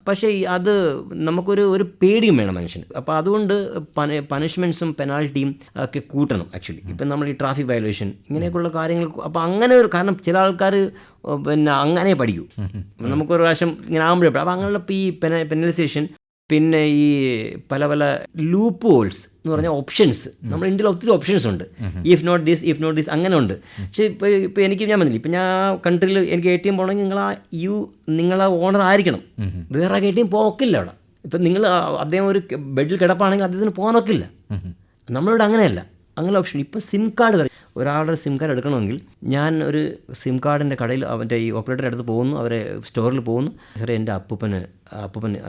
പക്ഷേ അത് നമുക്കൊരു പേടിയും വേണം മനുഷ്യന്. അപ്പോൾ അതുകൊണ്ട് പണിഷ്മെൻറ്റ്സും പെനാൽറ്റിയും ഒക്കെ കൂട്ടണം ആക്ച്വലി. ഇപ്പം നമ്മൾ ഈ ട്രാഫിക് വയലേഷൻ ഇങ്ങനെയൊക്കെയുള്ള കാര്യങ്ങൾ, അപ്പോൾ അങ്ങനെ കാരണം ചില ആൾക്കാർ പിന്നെ അങ്ങനെ പഠിക്കൂ. നമുക്കൊരു പ്രാവശ്യം ഇങ്ങനെ ആകുമ്പോഴേ അപ്പോൾ അങ്ങനെയുള്ള ഈ പെനലൈസേഷൻ, പിന്നെ ഈ പല പല ലൂപ്പ് ഹോൾസ് എന്ന് പറഞ്ഞാൽ ഓപ്ഷൻസ്. നമ്മുടെ ഇന്ത്യയിൽ ഒത്തിരി ഓപ്ഷൻസ് ഉണ്ട്. ഇഫ് നോട്ട് ദിസ് അങ്ങനെ ഉണ്ട്. പക്ഷേ ഇപ്പോൾ ഞാൻ പറഞ്ഞില്ല, ഇപ്പം ഞാൻ കൺട്രിയിൽ എനിക്ക് ATM പോകണമെങ്കിൽ നിങ്ങളാ ഓണർ ആയിരിക്കണം. വേറെ ATM പോക്കില്ല അവിടെ. ഇപ്പം നിങ്ങൾ അദ്ദേഹം ഒരു ബെഡിൽ കിടപ്പാണെങ്കിൽ അദ്ദേഹത്തിന് പോകാനൊക്കില്ല. നമ്മളിവിടെ അങ്ങനെയല്ല, അങ്ങനെ ഓപ്ഷൻ. ഇപ്പം സിം കാർഡ് വരെ ഒരാളുടെ സിം കാർഡ് എടുക്കണമെങ്കിൽ ഞാൻ ഒരു സിം കാർഡിൻ്റെ കടയിൽ അവൻ്റെ ഈ ഓപ്പറേറ്ററുടെ അടുത്ത് പോകുന്നു, അവരെ സ്റ്റോറിൽ പോകുന്നു. സാറേ എൻ്റെ അപ്പൂപ്പന്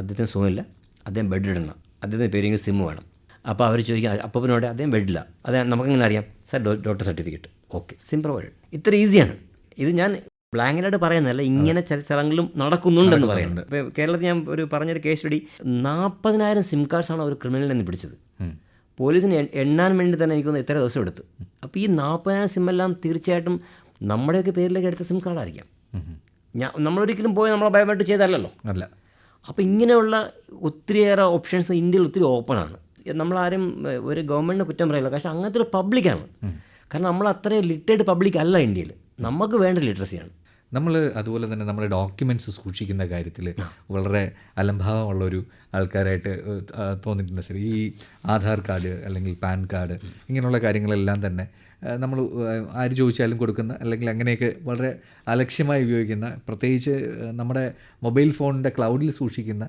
അദ്ദേഹത്തിന് സുഖമില്ല, അദ്ദേഹം ബെഡിലിടണം, അദ്ദേഹത്തിൻ്റെ പേരെങ്കിൽ സിം വേണം. അപ്പോൾ അവർ ചോദിക്കുക അപ്പൂപ്പനോടെ അദ്ദേഹം ബെഡില്ല, അത് നമുക്കെങ്ങനെ അറിയാം? Sir doctor certificate, okay, SIM provide. ഇത്ര ഈസിയാണ്. ഇത് ഞാൻ ബ്ലാങ്കറ്റായിട്ട് പറയുന്നതല്ല, ഇങ്ങനെ ചില സ്ഥലങ്ങളിലും നടക്കുന്നുണ്ടെന്ന് പറയുന്നുണ്ട്. ഇപ്പോൾ കേരളത്തിൽ ഞാൻ പറഞ്ഞൊരു കേസ് സ്റ്റഡി, 40,000 സിം കാർഡ്സാണ് ഒരു ക്രിമിനലിൽ നിന്ന് പിടിച്ചത്. പോലീസിന് എണ്ണാൻ വേണ്ടി തന്നെ എനിക്കൊന്ന് എത്ര ദിവസം എടുത്തു. അപ്പോൾ ഈ 40,000 സിമ്മെല്ലാം തീർച്ചയായിട്ടും നമ്മുടെയൊക്കെ പേരിലേക്ക് എടുത്ത സിം കാർഡായിരിക്കാം. നമ്മളൊരിക്കലും പോയി നമ്മളെ ബയോമെട്രിക് ചെയ്തല്ലോ അല്ല. അപ്പോൾ ഇങ്ങനെയുള്ള ഒത്തിരിയേറെ ഓപ്ഷൻസ് ഇന്ത്യയിൽ ഒത്തിരി ഓപ്പണാണ്. നമ്മളാരും ഒരു ഗവൺമെൻറ്റിന് കുറ്റം പറയില്ല, പക്ഷേ അങ്ങനത്തെ ഒരു പബ്ലിക്കാണ്. കാരണം നമ്മൾ അത്രയും ലിറ്ററേറ്റ് പബ്ലിക് അല്ല ഇന്ത്യയിൽ. നമുക്ക് വേണ്ട ലിറ്ററസിയാണ്. നമ്മൾ അതുപോലെ തന്നെ നമ്മുടെ ഡോക്യുമെൻറ്റ്സ് സൂക്ഷിക്കുന്ന കാര്യത്തിൽ വളരെ അലംഭാവമുള്ളൊരു ആൾക്കാരായിട്ട് തോന്നിയിട്ടുണ്ട് സാർ. ഈ ആധാർ കാർഡ് അല്ലെങ്കിൽ പാൻ കാർഡ് ഇങ്ങനെയുള്ള കാര്യങ്ങളെല്ലാം തന്നെ നമ്മൾ ആര് ചോദിച്ചാലും കൊടുക്കുന്ന, അല്ലെങ്കിൽ അങ്ങനെയൊക്കെ വളരെ അലക്ഷ്യമായി ഉപയോഗിക്കുന്ന, പ്രത്യേകിച്ച് നമ്മുടെ മൊബൈൽ ഫോണിൻ്റെ ക്ലൗഡിൽ സൂക്ഷിക്കുന്ന,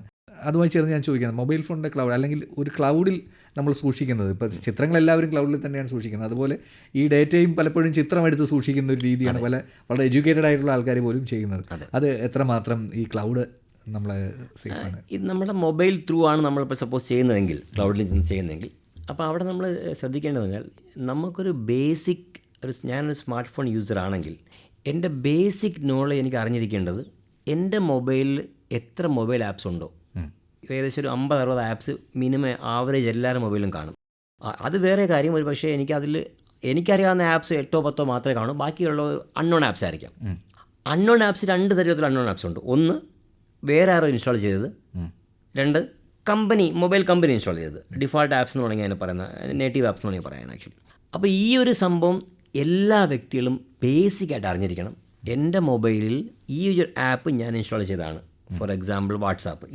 അതുമായി ചേർന്ന് ഞാൻ ചോദിക്കുന്നത്, മൊബൈൽ ഫോണിൻ്റെ ക്ലൗഡ് അല്ലെങ്കിൽ ഒരു ക്ലൗഡിൽ നമ്മൾ സൂക്ഷിക്കുന്നത്, ഇപ്പോൾ ചിത്രങ്ങളെല്ലാവരും ക്ലൗഡിൽ തന്നെയാണ് സൂക്ഷിക്കുന്നത്, അതുപോലെ ഈ ഡേറ്റയും പലപ്പോഴും ചിത്രമെടുത്ത് സൂക്ഷിക്കുന്ന ഒരു രീതിയാണ് വളരെ എഡ്യൂക്കേറ്റഡ് ആയിട്ടുള്ള ആൾക്കാർ പോലും ചെയ്യുന്നത്. അത് എത്രമാത്രം ഈ ക്ലൗഡ് നമ്മളെ സേഫാണ്? ഇത് നമ്മുടെ മൊബൈൽ ത്രൂ ആണ് നമ്മളിപ്പോൾ സപ്പോസ് ചെയ്യുന്നതെങ്കിൽ, ക്ലൗഡിൽ ചെയ്യുന്നതെങ്കിൽ, അപ്പോൾ അവിടെ നമ്മൾ ശ്രദ്ധിക്കേണ്ടത് പറഞ്ഞാൽ നമുക്കൊരു ബേസിക് ഞാനൊരു സ്മാർട്ട് ഫോൺ യൂസർ ആണെങ്കിൽ എൻ്റെ ബേസിക് നോളജ് എനിക്ക് അറിഞ്ഞിരിക്കേണ്ടത് എൻ്റെ മൊബൈലിൽ എത്ര മൊബൈൽ ആപ്സ് ഉണ്ടോ. ഏകദേശം ഒരു 50-60 ആപ്സ് മിനിമം ആവറേജ് എല്ലാവരുടെ മൊബൈലും കാണും. അത് വേറെ കാര്യം. ഒരു പക്ഷേ എനിക്കറിയാവുന്ന ആപ്സ് 8-10 മാത്രമേ കാണൂ. ബാക്കിയുള്ള അൺനോൺ ആപ്സ് ആയിരിക്കാം. അൺനോൺ ആപ്സ് 2 തരത്തിലുള്ള അൺനോൺ ആപ്സ് ഉണ്ട്. ഒന്ന് വേറെ ആരോ ഇൻസ്റ്റാൾ ചെയ്തത്, 2 മൊബൈൽ കമ്പനി ഇൻസ്റ്റാൾ ചെയ്തത്. ഡിഫോൾട്ട് ആപ്സ് എന്ന് വേണമെങ്കിൽ അതിനെ പറയുന്ന നേറ്റീവ് ആപ്സ് എന്ന് വേണമെങ്കിൽ പറയാൻ ആക്ച്വലി. അപ്പോൾ ഈ ഒരു സംഭവം എല്ലാ വ്യക്തികളും ബേസിക്കായിട്ട് അറിഞ്ഞിരിക്കണം. എൻ്റെ മൊബൈലിൽ ഈ ഒരു ആപ്പ് ഞാൻ ഇൻസ്റ്റാൾ ചെയ്തതാണ്. ഫോർ എക്സാമ്പിൾ വാട്സാപ്പ്,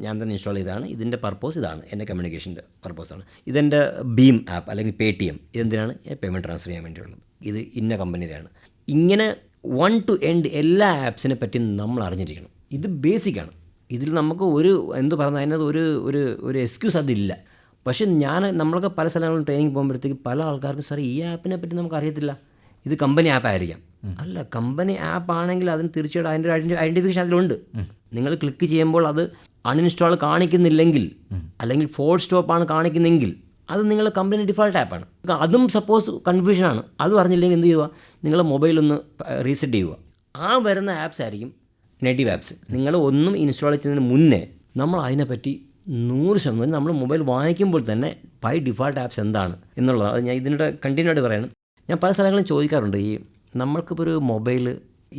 ഞാൻ തന്നെ ഇൻസ്റ്റാൾ ചെയ്തതാണ്. ഇതിൻ്റെ പർപ്പസ് ഇതാണ്, എൻ്റെ കമ്മ്യൂണിക്കേഷൻ്റെ പർപ്പസാണ്. ഇതെൻ്റെ ഭീം ആപ്പ് അല്ലെങ്കിൽ പേടിഎം, ഇതെന്തിനാണ്? പേയ്മെൻറ്റ് ട്രാൻസ്ഫർ ചെയ്യാൻ വേണ്ടിയുള്ളത്. ഇത് ഇന്ന കമ്പനിയുടെയാണ്. ഇങ്ങനെ 1 to end എല്ലാ ആപ്സിനെ പറ്റി നമ്മൾ അറിഞ്ഞിരിക്കണം. ഇത് ബേസിക്കാണ്. ഇതിൽ നമുക്ക് അതിനകത്ത് ഒരു എക്സ്ക്യൂസ് അതില്ല. പക്ഷേ നമ്മളൊക്കെ പല സ്ഥലങ്ങളിലും ട്രെയിനിങ് പോകുമ്പോഴത്തേക്ക് പല ആൾക്കാർക്കും സാർ ഈ ആപ്പിനെ പറ്റി നമുക്ക് അറിയത്തില്ല, ഇത് കമ്പനി ആപ്പ് ആയിരിക്കാം. അല്ല, കമ്പനി ആപ്പ് ആണെങ്കിൽ അതിന് തീർച്ചയായിട്ടും അതിൻ്റെ ഒരു ഐഡൻറ്റിഫിക്കേഷൻ അതിലുണ്ട്. നിങ്ങൾ ക്ലിക്ക് ചെയ്യുമ്പോൾ അത് അൺഇൻസ്റ്റാൾ കാണിക്കുന്നില്ലെങ്കിൽ അല്ലെങ്കിൽ ഫോർഡ് സ്റ്റോപ്പാണ് കാണിക്കുന്നെങ്കിൽ അത് നിങ്ങളുടെ കമ്പനി ഡിഫോൾട്ട് ആപ്പാണ്. അതും സപ്പോസ് കൺഫ്യൂഷനാണ്. അതും അറിഞ്ഞില്ലെങ്കിൽ എന്ത് ചെയ്യുക? നിങ്ങളുടെ മൊബൈലൊന്ന് റീസെറ്റ് ചെയ്യുക. ആ വരുന്ന ആപ്സ് ആയിരിക്കും നേറ്റീവ് ആപ്സ്. നിങ്ങൾ ഒന്നും ഇൻസ്റ്റാൾ ചെയ്യുന്നതിന് മുന്നേ നമ്മൾ അതിനെപ്പറ്റി 100% നമ്മൾ മൊബൈൽ വാങ്ങിക്കുമ്പോൾ തന്നെ ബൈ ഡിഫോൾട്ട് ആപ്സ് എന്താണ് എന്നുള്ളത് അത് ഞാൻ ഇതിനോട് കണ്ടിന്യൂ ആയിട്ട് പറയണം. ഞാൻ പല സ്ഥലങ്ങളും ചോദിക്കാറുണ്ട്. നമ്മൾക്കിപ്പോൾ ഒരു മൊബൈൽ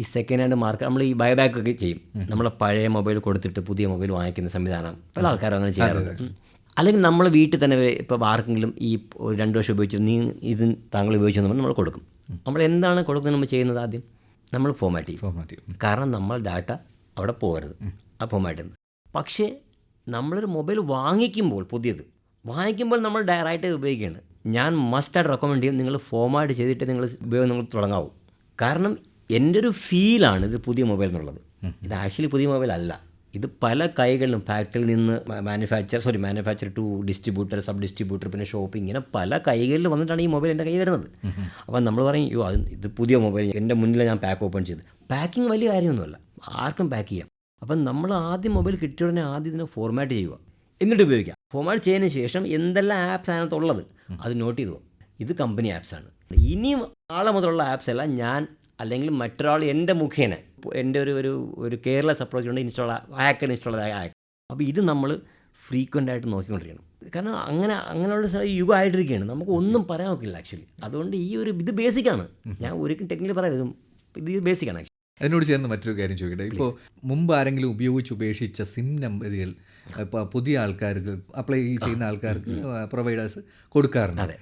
ഈ സെക്കൻഡ് ഹാൻഡ് മാർക്കറ്റ് നമ്മൾ ഈ ബൈബാക്ക് ഒക്കെ ചെയ്യും. നമ്മൾ പഴയ മൊബൈൽ കൊടുത്തിട്ട് പുതിയ മൊബൈൽ വാങ്ങിക്കുന്ന സംവിധാനം പല ആൾക്കാരും അങ്ങനെ ചെയ്യാറുണ്ട്. അല്ലെങ്കിൽ നമ്മൾ വീട്ടിൽ തന്നെ ഇപ്പോൾ ആർക്കെങ്കിലും ഈ 2 വർഷം ഉപയോഗിച്ചു ഇത് താങ്കൾ ഉപയോഗിച്ചു നമ്മൾ കൊടുക്കും. നമ്മൾ എന്താണ് കൊടുക്കുന്നത്? നമ്മൾ ചെയ്യുന്നത് ആദ്യം നമ്മൾ ഫോമാറ്റ് ചെയ്യും. കാരണം നമ്മൾ ഡാറ്റ അവിടെ പോകരുത്, ആ ഫോമാറ്റ് ചെയ്യുന്നത്. പക്ഷേ നമ്മളൊരു മൊബൈൽ പുതിയത് വാങ്ങിക്കുമ്പോൾ നമ്മൾ ഡയറക്റ്റ് ഉപയോഗിക്കുകയാണ്. ഞാൻ മസ്റ്റായിട്ട് റെക്കമെൻഡ് ചെയ്യും, നിങ്ങൾ ഫോമാറ്റ് ചെയ്തിട്ട് നിങ്ങൾ തുടങ്ങാവൂ. കാരണം എൻ്റെ ഒരു ഫീലാണ് ഇത് പുതിയ മൊബൈൽ എന്നുള്ളത്. ഇത് ആക്ച്വലി പുതിയ മൊബൈൽ അല്ല. ഇത് പല കൈകളിലും ഫാക്ടറിയിൽ നിന്ന് manufacture to distributor, sub distributor, പിന്നെ ഷോപ്പ്, ഇങ്ങനെ പല കൈകളിൽ വന്നിട്ടാണ് ഈ മൊബൈൽ എൻ്റെ കൈ വരുന്നത്. അപ്പം നമ്മൾ പറയും ഇത് പുതിയ മൊബൈൽ, എൻ്റെ മുന്നിൽ ഞാൻ പാക്ക് ഓപ്പൺ ചെയ്ത്. പാക്കിങ് വലിയ കാര്യമൊന്നുമല്ല, ആർക്കും പാക്ക് ചെയ്യാം. അപ്പം നമ്മൾ ആദ്യം മൊബൈൽ കിട്ടിയ ഉടനെ ആദ്യം ഇതിനെ ഫോർമാറ്റ് ചെയ്യുക, എന്നിട്ട് ഉപയോഗിക്കുക. ഫോർമാറ്റ് ചെയ്തതിന് ശേഷം എന്തെല്ലാം ആപ്സ് അതിനകത്തുള്ളത് അത് നോട്ട് ചെയ്തു. ഇത് കമ്പനി ആപ്സാണ്. ഇനിയും ആളെ മുതലുള്ള ആപ്സ് എല്ലാം ഞാൻ അല്ലെങ്കിൽ മറ്റൊരാൾ എൻ്റെ മുഖേന എൻ്റെ ഒരു കെയർലെസ് അപ്രോച്ച് കൊണ്ട് ഇൻസ്റ്റാൾ ആയ. അപ്പോൾ ഇത് നമ്മൾ ഫ്രീക്വൻ്റ് ആയിട്ട് നോക്കിക്കൊണ്ടിരിക്കണം. കാരണം അങ്ങനെയുള്ള യുഗമായിട്ടിരിക്കുകയാണ്. നമുക്ക് ഒന്നും പറയാൻ നോക്കില്ല ആക്ച്വലി. അതുകൊണ്ട് ഇത് ബേസിക്കാണ്. ഞാൻ ഒരിക്കലും ടെക്നിക്കലി പറയാം, ഇത് ബേസിക്കാണ്. അതിനോട് ചേർന്ന് മറ്റൊരു കാര്യം ചോദിക്കട്ടെ. ഇപ്പോൾ മുമ്പ് ആരെങ്കിലും ഉപേക്ഷിച്ച സിം നമ്പറുകൾ ഇപ്പോൾ പുതിയ ആൾക്കാർക്ക് അപ്ലൈ ചെയ്യുന്ന ആൾക്കാർക്ക് പ്രൊവൈഡേഴ്സ് കൊടുക്കാറുണ്ട്.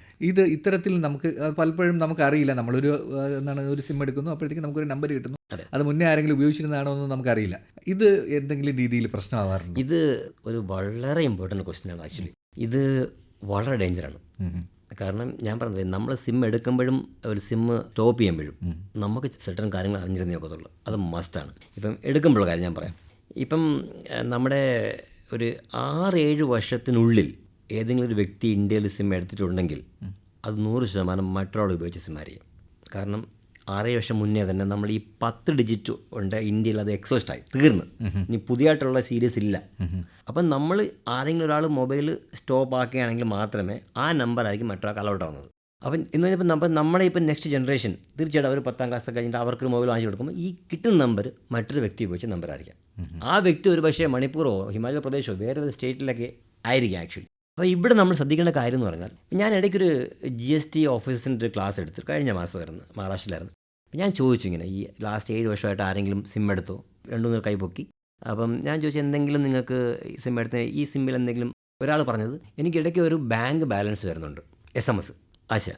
ഇത്തരത്തിൽ നമുക്ക് പലപ്പോഴും നമുക്കറിയില്ല. ഒരു സിം എടുക്കുന്നു, അപ്പോഴത്തേക്ക് നമുക്കൊരു നമ്പർ കിട്ടുന്നു. അത് മുന്നേ ആരെങ്കിലും ഉപയോഗിച്ചിരുന്നതാണോ എന്ന് നമുക്കറിയില്ല. ഇത് എന്തെങ്കിലും രീതിയിൽ പ്രശ്നമാവാറുണ്ട്? ഇത് ഒരു വളരെ ഇമ്പോർട്ടൻറ്റ് ക്വസ്റ്റ്യൻ ആണ് ആക്ച്വലി. ഇത് വളരെ ഡേഞ്ചറാണ്. കാരണം ഞാൻ പറഞ്ഞത്, നമ്മൾ സിം എടുക്കുമ്പോഴും ഒരു സിം സ്റ്റോപ്പ് ചെയ്യുമ്പോഴും നമുക്ക് സെർട്ടൺ കാര്യങ്ങൾ അറിഞ്ഞിരുന്നേ ഒക്കത്തുള്ളൂ. അത് മസ്റ്റാണ്. ഇപ്പം എടുക്കുമ്പോൾ കാര്യം ഞാൻ പറയാം. ഇപ്പം നമ്മുടെ ഒരു 6-7 വർഷത്തിനുള്ളിൽ ഏതെങ്കിലും ഒരു വ്യക്തി ഇന്ത്യയിൽ സിം എടുത്തിട്ടുണ്ടെങ്കിൽ അത് 100% മറ്റൊരാൾ ഉപയോഗിച്ച സിം ആയിരിക്കും. കാരണം 6 വർഷം മുന്നേ തന്നെ നമ്മൾ ഈ 10 ഡിജിറ്റ് ഉണ്ട് ഇന്ത്യയിൽ, അത് എക്സോസ്റ്റായി തീർന്ന്. ഇനി പുതിയതായിട്ടുള്ള സീരീസ് ഇല്ല. അപ്പം നമ്മൾ ആരെങ്കിലും ഒരാൾ മൊബൈൽ സ്റ്റോപ്പ് ആക്കുകയാണെങ്കിൽ മാത്രമേ ആ നമ്പറായിരിക്കും മറ്റൊരാൾക്ക് അലൗട്ട് ആവുന്നത്. അപ്പം എന്ന് പറഞ്ഞപ്പോൾ നമ്മുടെ ഇപ്പം നെക്സ്റ്റ് ജനറേഷൻ തീർച്ചയായിട്ടും അവർ 10ാം ക്ലാസ് കഴിഞ്ഞിട്ട് അവർക്കൊരു മൊബൈൽ വാങ്ങിച്ചു കൊടുക്കുമ്പോൾ ഈ കിട്ടുന്ന നമ്പർ മറ്റൊരു വ്യക്തി ഉപയോഗിച്ച നമ്പറായിരിക്കും. ആ വ്യക്തി ഒരു പക്ഷേ മണിപ്പൂറോ ഹിമാചൽ പ്രദേശോ വേറെ ഒരു സ്റ്റേറ്റിലൊക്കെ ആയിരിക്കും ആക്ച്വലി. അപ്പോൾ ഇവിടെ നമ്മൾ ശ്രദ്ധിക്കേണ്ട കാര്യം എന്ന് പറഞ്ഞാൽ, ഞാൻ ഇടയ്ക്കൊരു GST ഓഫീസിൻ്റെ ഒരു ക്ലാസ് എടുത്ത് കഴിഞ്ഞ മാസമായിരുന്നു, മഹാരാഷ്ട്രയിലായിരുന്നു. ഞാൻ ചോദിച്ചു ഇങ്ങനെ, ഈ ലാസ്റ്റ് 7 വർഷമായിട്ട് ആരെങ്കിലും സിം എടുത്തോ? 2-3 കൈ പൊക്കി. അപ്പം ഞാൻ ചോദിച്ചു, എന്തെങ്കിലും നിങ്ങൾക്ക് സിം എടുത്ത ഈ സിമ്മിൽ എന്തെങ്കിലും? ഒരാൾ പറഞ്ഞത്, എനിക്ക് ഇടയ്ക്ക് ഒരു ബാങ്ക് ബാലൻസ് വരുന്നുണ്ട്, SMS. ആശാ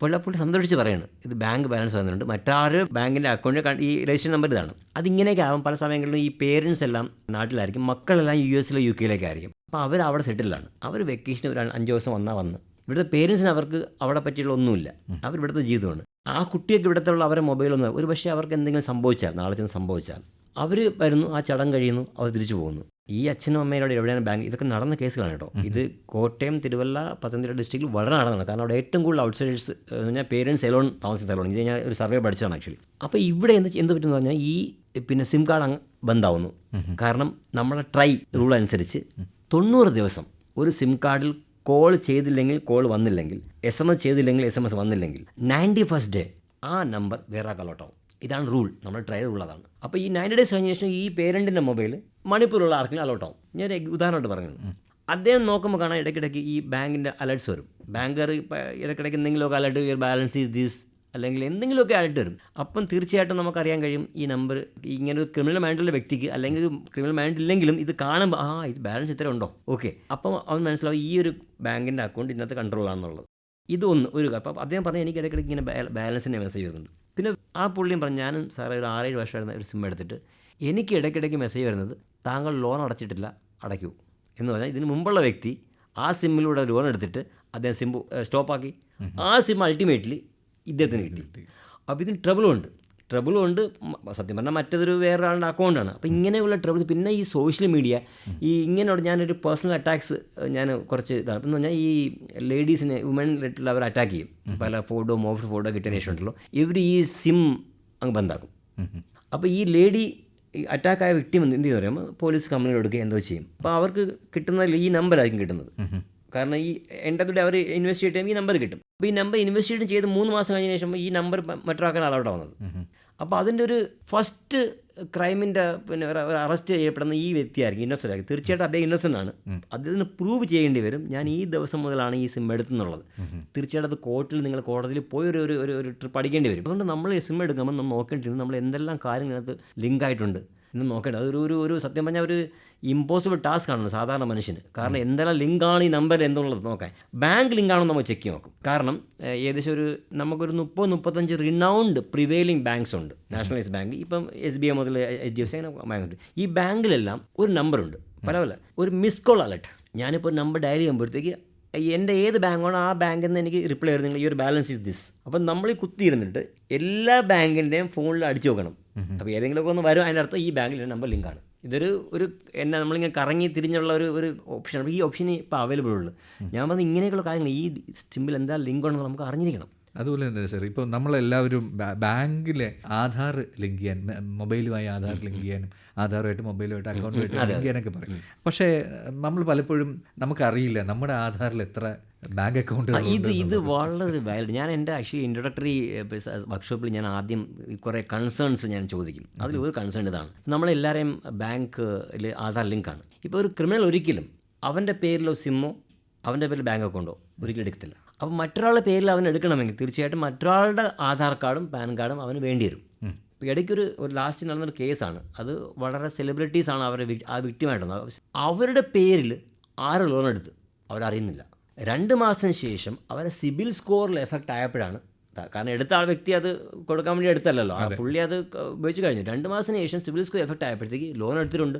പുള്ളി സന്തോഷിച്ച് പറയാണ്, ഇത് ബാങ്ക് ബാലൻസ് വരുന്നുണ്ട്, മറ്റൊരു ബാങ്കിൻ്റെ അക്കൗണ്ടിൽ ഈ രജിസ്റ്റർ നമ്പർ ഇതാണ്. അതിങ്ങനെയൊക്കെ ആകും. പല സമയങ്ങളിലും ഈ പേരൻസ് എല്ലാം നാട്ടിലായിരിക്കും, മക്കളെല്ലാം US UK ആയിരിക്കും. അപ്പോൾ അവർ അവിടെ സെറ്റിലാണ്. അവർ വെക്കേഷന് ഒരു 5 ദിവസം വന്ന് ഇവിടുത്തെ പേരൻസിന് അവർക്ക് അവിടെ പറ്റിയുള്ള ഒന്നുമില്ല. അവർ ഇവിടുത്തെ ജീവിതമാണ്. ആ കുട്ടിയൊക്കെ ഇവിടുത്തെ അവരെ മൊബൈലൊന്നും ഒരു പക്ഷേ അവർക്ക് എന്തെങ്കിലും സംഭവിച്ചാൽ, നാളെ ചെന്ന് സംഭവിച്ചാൽ അവർ വരുന്നു, ആ ചടങ്ങ് കഴിയുന്നു, അവർ തിരിച്ചു പോകുന്നു. ഈ അച്ഛനും അമ്മയോട് എവിടെയാണ് ബാങ്ക്? ഇതൊക്കെ നടന്ന കേസുകളാണ് കേട്ടോ. ഇത് കോട്ടയം, തിരുവല്ല, പത്തനംതിട്ട ഡിസ്ട്രിക്റ്റിൽ വളരെ നടന്നതാണ്. കാരണം അവിടെ ഏറ്റവും കൂടുതൽ ഔട്ട്സൈഡേഴ്സ് എന്ന് പറഞ്ഞാൽ പേരൻസ് എലോൺ താമസിച്ച സ്ഥലമാണ്. ഇത് ഞാൻ ഒരു സർവേ പഠിച്ചതാണ് ആക്ച്വലി. അപ്പോൾ ഇവിടെ എന്ത് പറ്റുമെന്ന് പറഞ്ഞാൽ, ഈ സിം കാർഡ് ബന്ധാവുന്നു. കാരണം നമ്മളെ ട്രൈ റൂൾ അനുസരിച്ച് 90 ദിവസം ഒരു സിം കാർഡിൽ കോൾ ചെയ്തില്ലെങ്കിൽ, കോൾ വന്നില്ലെങ്കിൽ, SMS ചെയ്തില്ലെങ്കിൽ, SMS വന്നില്ലെങ്കിൽ 91st ഡേ ആ നമ്പർ വേറെ അലോട്ടാവും. ഇതാണ് റൂൾ, നമ്മുടെ ട്രയൽ റൂൾ അതാണ്. അപ്പോൾ ഈ 90 days കഴിഞ്ഞ ശേഷം ഈ പേരൻറ്റിൻ്റെ മൊബൈൽ മണിപ്പൂരുള്ള ആർക്കെങ്കിലും അലോട്ട് ആവും. ഞാൻ ഉദാഹരണമായിട്ട് പറഞ്ഞു. അദ്ദേഹം നോക്കുമ്പോൾ കാണാൻ ഇടയ്ക്കിടയ്ക്ക് ഈ ബാങ്കിൻ്റെ അലേർട്ട്സ് വരും. ബാങ്കർ ഇടയ്ക്കിടയ്ക്ക് എന്തെങ്കിലുമൊക്കെ alert, your balance is this അല്ലെങ്കിൽ എന്തെങ്കിലുമൊക്കെ അലേർട്ട് വരും. അപ്പം തീർച്ചയായിട്ടും നമുക്കറിയാൻ കഴിയും ഈ നമ്പർ ഇങ്ങനെ ഒരു ക്രിമിനൽ മൈൻഡുള്ള വ്യക്തിക്ക് അല്ലെങ്കിൽ ഒരു ക്രിമിനൽ മൈൻഡ് ഇല്ലെങ്കിലും ഇത് കാണുമ്പോൾ ഇത് ബാലൻസ് ഇത്ര ഉണ്ടോ, ഓക്കെ, അപ്പം അവൻ മനസ്സിലാവും ഈ ഒരു ബാങ്കിൻ്റെ അക്കൗണ്ട് ഇന്നത്തെ കൺട്രോളാണെന്നുള്ളത്. ഇതൊരു അപ്പം അദ്ദേഹം പറഞ്ഞാൽ എനിക്ക് ഇടയ്ക്കിടയ്ക്ക് ഇങ്ങനെ ബാലൻസിൻ്റെ മെസ്സേജ് വരുന്നുണ്ട്. പിന്നെ ആ പുള്ളിയും പറഞ്ഞു, ഞാനും സാറേ ഒരു 6-7 വർഷമായിരുന്ന ഒരു സിം എടുത്തിട്ട് എനിക്ക് ഇടയ്ക്കിടയ്ക്ക് മെസ്സേജ് വരുന്നത് താങ്കൾ ലോൺ അടച്ചിട്ടില്ല, അടയ്ക്കൂ എന്ന് പറഞ്ഞാൽ ഇതിന് മുമ്പുള്ള വ്യക്തി ആ സിമ്മിലൂടെ ലോൺ എടുത്തിട്ട് അദ്ദേഹം സിം സ്റ്റോപ്പാക്കി. ആ സിം അൾട്ടിമേറ്റ്ലി ഇദ്ദേഹത്തിന് കിട്ടി. അപ്പോൾ ഇതിന് ട്രബിളുണ്ട് സത്യം പറഞ്ഞാൽ മറ്റൊരു വേറൊരാളുടെ അക്കൗണ്ടാണ്. അപ്പോൾ ഇങ്ങനെയുള്ള ട്രബിൾ, പിന്നെ ഈ സോഷ്യൽ മീഡിയ ഈ ഇങ്ങനെയുള്ള ഞാനൊരു പേഴ്സണൽ അറ്റാക്സ് ഞാൻ കുറച്ച് ഇതാണ്. എന്ന് പറഞ്ഞാൽ ഈ ലേഡീസിനെ വുമണിലായിട്ടുള്ള അവർ അറ്റാക്ക് ചെയ്യും. പല മോഫ്റ്റ് ഫോട്ടോ കിട്ടിയതിന് ശേഷം ഉണ്ടല്ലോ ഇവർ ഈ സിം അങ്ങ് ബന്ധാക്കും. അപ്പോൾ ഈ ലേഡി അറ്റാക്കായ വ്യക്തി എന്ത് ചെയ്യുന്ന പറയുമ്പോൾ പോലീസ് കംപ്ലയിൻറ്റ് കൊടുക്കുക എന്തോ ചെയ്യും. അപ്പോൾ അവർക്ക് കിട്ടുന്ന ഈ നമ്പറായിരിക്കും കിട്ടുന്നത്. കാരണം ഈ എൻ്റെ കൂടെ അവർ ഇൻവെസ്റ്റിഗേറ്റ് ചെയ്യുമ്പോൾ ഈ നമ്പർ കിട്ടും. അപ്പോൾ ഈ നമ്പർ ഇൻവെസ്റ്റിഗേറ്റ് ചെയ്ത് 3 മാസം കഴിഞ്ഞ ശേഷം ഈ നമ്പർ മറ്റൊരാൾക്കാണ് അലൗട്ട് ആവുന്നത്. അപ്പോൾ അതിൻ്റെ ഒരു ഫസ്റ്റ് ക്രൈമിൻ്റെ പിന്നെ അറസ്റ്റ് ചെയ്യപ്പെടുന്ന ഈ വ്യക്തിയായിരിക്കും, ഇന്നസെൻ്റ് ആയിരിക്കും. തീർച്ചയായിട്ടും അദ്ദേഹം ഇന്നസെൻ്റ് ആണ്. അദ്ദേഹത്തിന് പ്രൂവ് ചെയ്യേണ്ടി വരും ഞാൻ ഈ ദിവസം മുതലാണ് ഈ സിം എടുത്തെന്നുള്ളത്. തീർച്ചയായിട്ടും അത് കോടതിയിൽ പോയി ഒരു ട്രിപ്പ് അടിക്കേണ്ടി വരും. അതുകൊണ്ട് നമ്മൾ ഈ സിം എടുക്കുമ്പോൾ നമ്മൾ നോക്കേണ്ടിരുന്നത് നമ്മൾ എന്തെല്ലാം കാര്യങ്ങളകത്ത് ലിങ്ക് ആയിട്ടുണ്ട് എന്ന് നോക്കേണ്ടത്. അതൊരു സത്യം പറഞ്ഞാൽ ഒരു ഇമ്പോസിബിൾ ടാസ്ക് ആണ് സാധാരണ മനുഷ്യന്. കാരണം എന്തെല്ലാം ലിങ്കാണ് ഈ നമ്പർ എന്നുള്ളത് നോക്കാൻ. ബാങ്ക് ലിങ്കാണോ നമ്മൾ ചെക്ക് ചെയ്ത് നോക്കും. കാരണം ഏകദേശം നമുക്കൊരു 30-35 റിനൗണ്ട് പ്രിവെയിലിംഗ് ബാങ്ക്സ് ഉണ്ട്. നാഷണലൈസ്ഡ് ബാങ്ക്, ഇപ്പം SBI മുതൽ HDFC അങ്ങനെ ബാങ്കുണ്ട്. ഈ ബാങ്കിലെല്ലാം ഒരു നമ്പറുണ്ട്, പല ഒരു മിസ് കോൾ അലർട്ട്. ഞാനിപ്പോൾ ഒരു നമ്പർ ഡയൽ ചെയ്യുമ്പോഴത്തേക്ക് എൻ്റെ ഏത് ബാങ്കാണോ ആ ബാങ്കിൽ നിന്ന് എനിക്ക് റിപ്ലൈ വരുന്നില്ല, ഈ ഒരു ബാലൻസ് ഇസ് ദിസ്. അപ്പം നമ്മൾ ഈ കുത്തിയിരുന്നിട്ട് എല്ലാ ബാങ്കിൻ്റെയും ഫോണിൽ അടിച്ചു നോക്കണം. അപ്പോൾ ഏതെങ്കിലുമൊക്കെ ഒന്ന് വരും, അതിൻ്റെ അർത്ഥം ഈ ബാങ്കിൻ്റെ നമ്പർ ലിങ്കാണ്. ഇതൊരു നമ്മളിങ്ങനെ കറങ്ങി തിരിഞ്ഞുള്ള ഒരു ഓപ്ഷനാണ്. ഈ ഓപ്ഷൻ ഇപ്പോൾ അവൈലബിൾ ഉള്ളൂ. ഞാൻ പറഞ്ഞത് ഇങ്ങനെയൊക്കെയുള്ള കാര്യങ്ങൾ ഈ സിമ്പിൾ എന്താ ലിങ്ക് ഉണ്ടെന്ന് നമുക്ക് അറിഞ്ഞിരിക്കണം. അതുപോലെ തന്നെ സാർ, ഇപ്പോൾ നമ്മളെല്ലാവരും ബാങ്കിലെ ആധാർ ലിങ്ക് ചെയ്യാൻ, മൊബൈലുമായി ആധാർ ലിങ്ക് ചെയ്യാനും ആധാറുമായിട്ട് മൊബൈലുമായിട്ട് അക്കൗണ്ടുമായിട്ട് ലിങ്ക് ചെയ്യാനൊക്കെ പറയും. പക്ഷേ നമ്മൾ പലപ്പോഴും നമുക്കറിയില്ല നമ്മുടെ ആധാറിൽ എത്ര ബാങ്ക് അക്കൗണ്ട്. ഇത് വളരെ വാലിഡ്. ഞാൻ എൻ്റെ ആക്ച്വലി ഇൻട്രൊഡക്ടറി വർക്ക്ഷോപ്പിൽ ഞാൻ ആദ്യം കുറേ കൺസേൺസ് ഞാൻ ചോദിക്കും. അതിൽ ഒരു കൺസേൺ ഇതാണ്, നമ്മളെല്ലാവരെയും ബാങ്കിൽ ആധാർ ലിങ്കാണ്. ഇപ്പോൾ ഒരു ക്രിമിനൽ ഒരിക്കലും അവൻ്റെ പേരിലോ സിമ്മോ അവൻ്റെ പേരിൽ ബാങ്ക് അക്കൗണ്ടോ ഒരിക്കലും എടുക്കത്തില്ല. അപ്പോൾ മറ്റൊരാളുടെ പേരിൽ അവൻ എടുക്കണമെങ്കിൽ തീർച്ചയായിട്ടും മറ്റൊരാളുടെ ആധാർ കാർഡും പാൻ കാർഡും അവന് വേണ്ടി വരും. ഇപ്പോൾ ഇടയ്ക്കൊരു ലാസ്റ്റ് നടന്നൊരു കേസാണ്. അത് വളരെ സെലിബ്രിറ്റീസാണ് ആ വിക്ടിമായിട്ടുള്ളത്. അവരുടെ പേരിൽ 6 ലോൺ എടുത്ത് അവരറിയുന്നില്ല. 2 മാസത്തിന് ശേഷം അവരെ സിബിൽ സ്കോറിൽ എഫക്റ്റ് ആയപ്പോഴാണ്, കാരണം എടുത്ത ആ വ്യക്തി അത് കൊടുക്കാൻ വേണ്ടി എടുത്തല്ലോ, ആ പുള്ളി അത് ഉപയോഗിച്ച് കഴിഞ്ഞു. 2 മാസത്തിന് ശേഷം സിബിൽ സ്കോർ എഫക്റ്റ് ആയപ്പോഴത്തേക്ക് ലോൺ എടുത്തിട്ടുണ്ട്,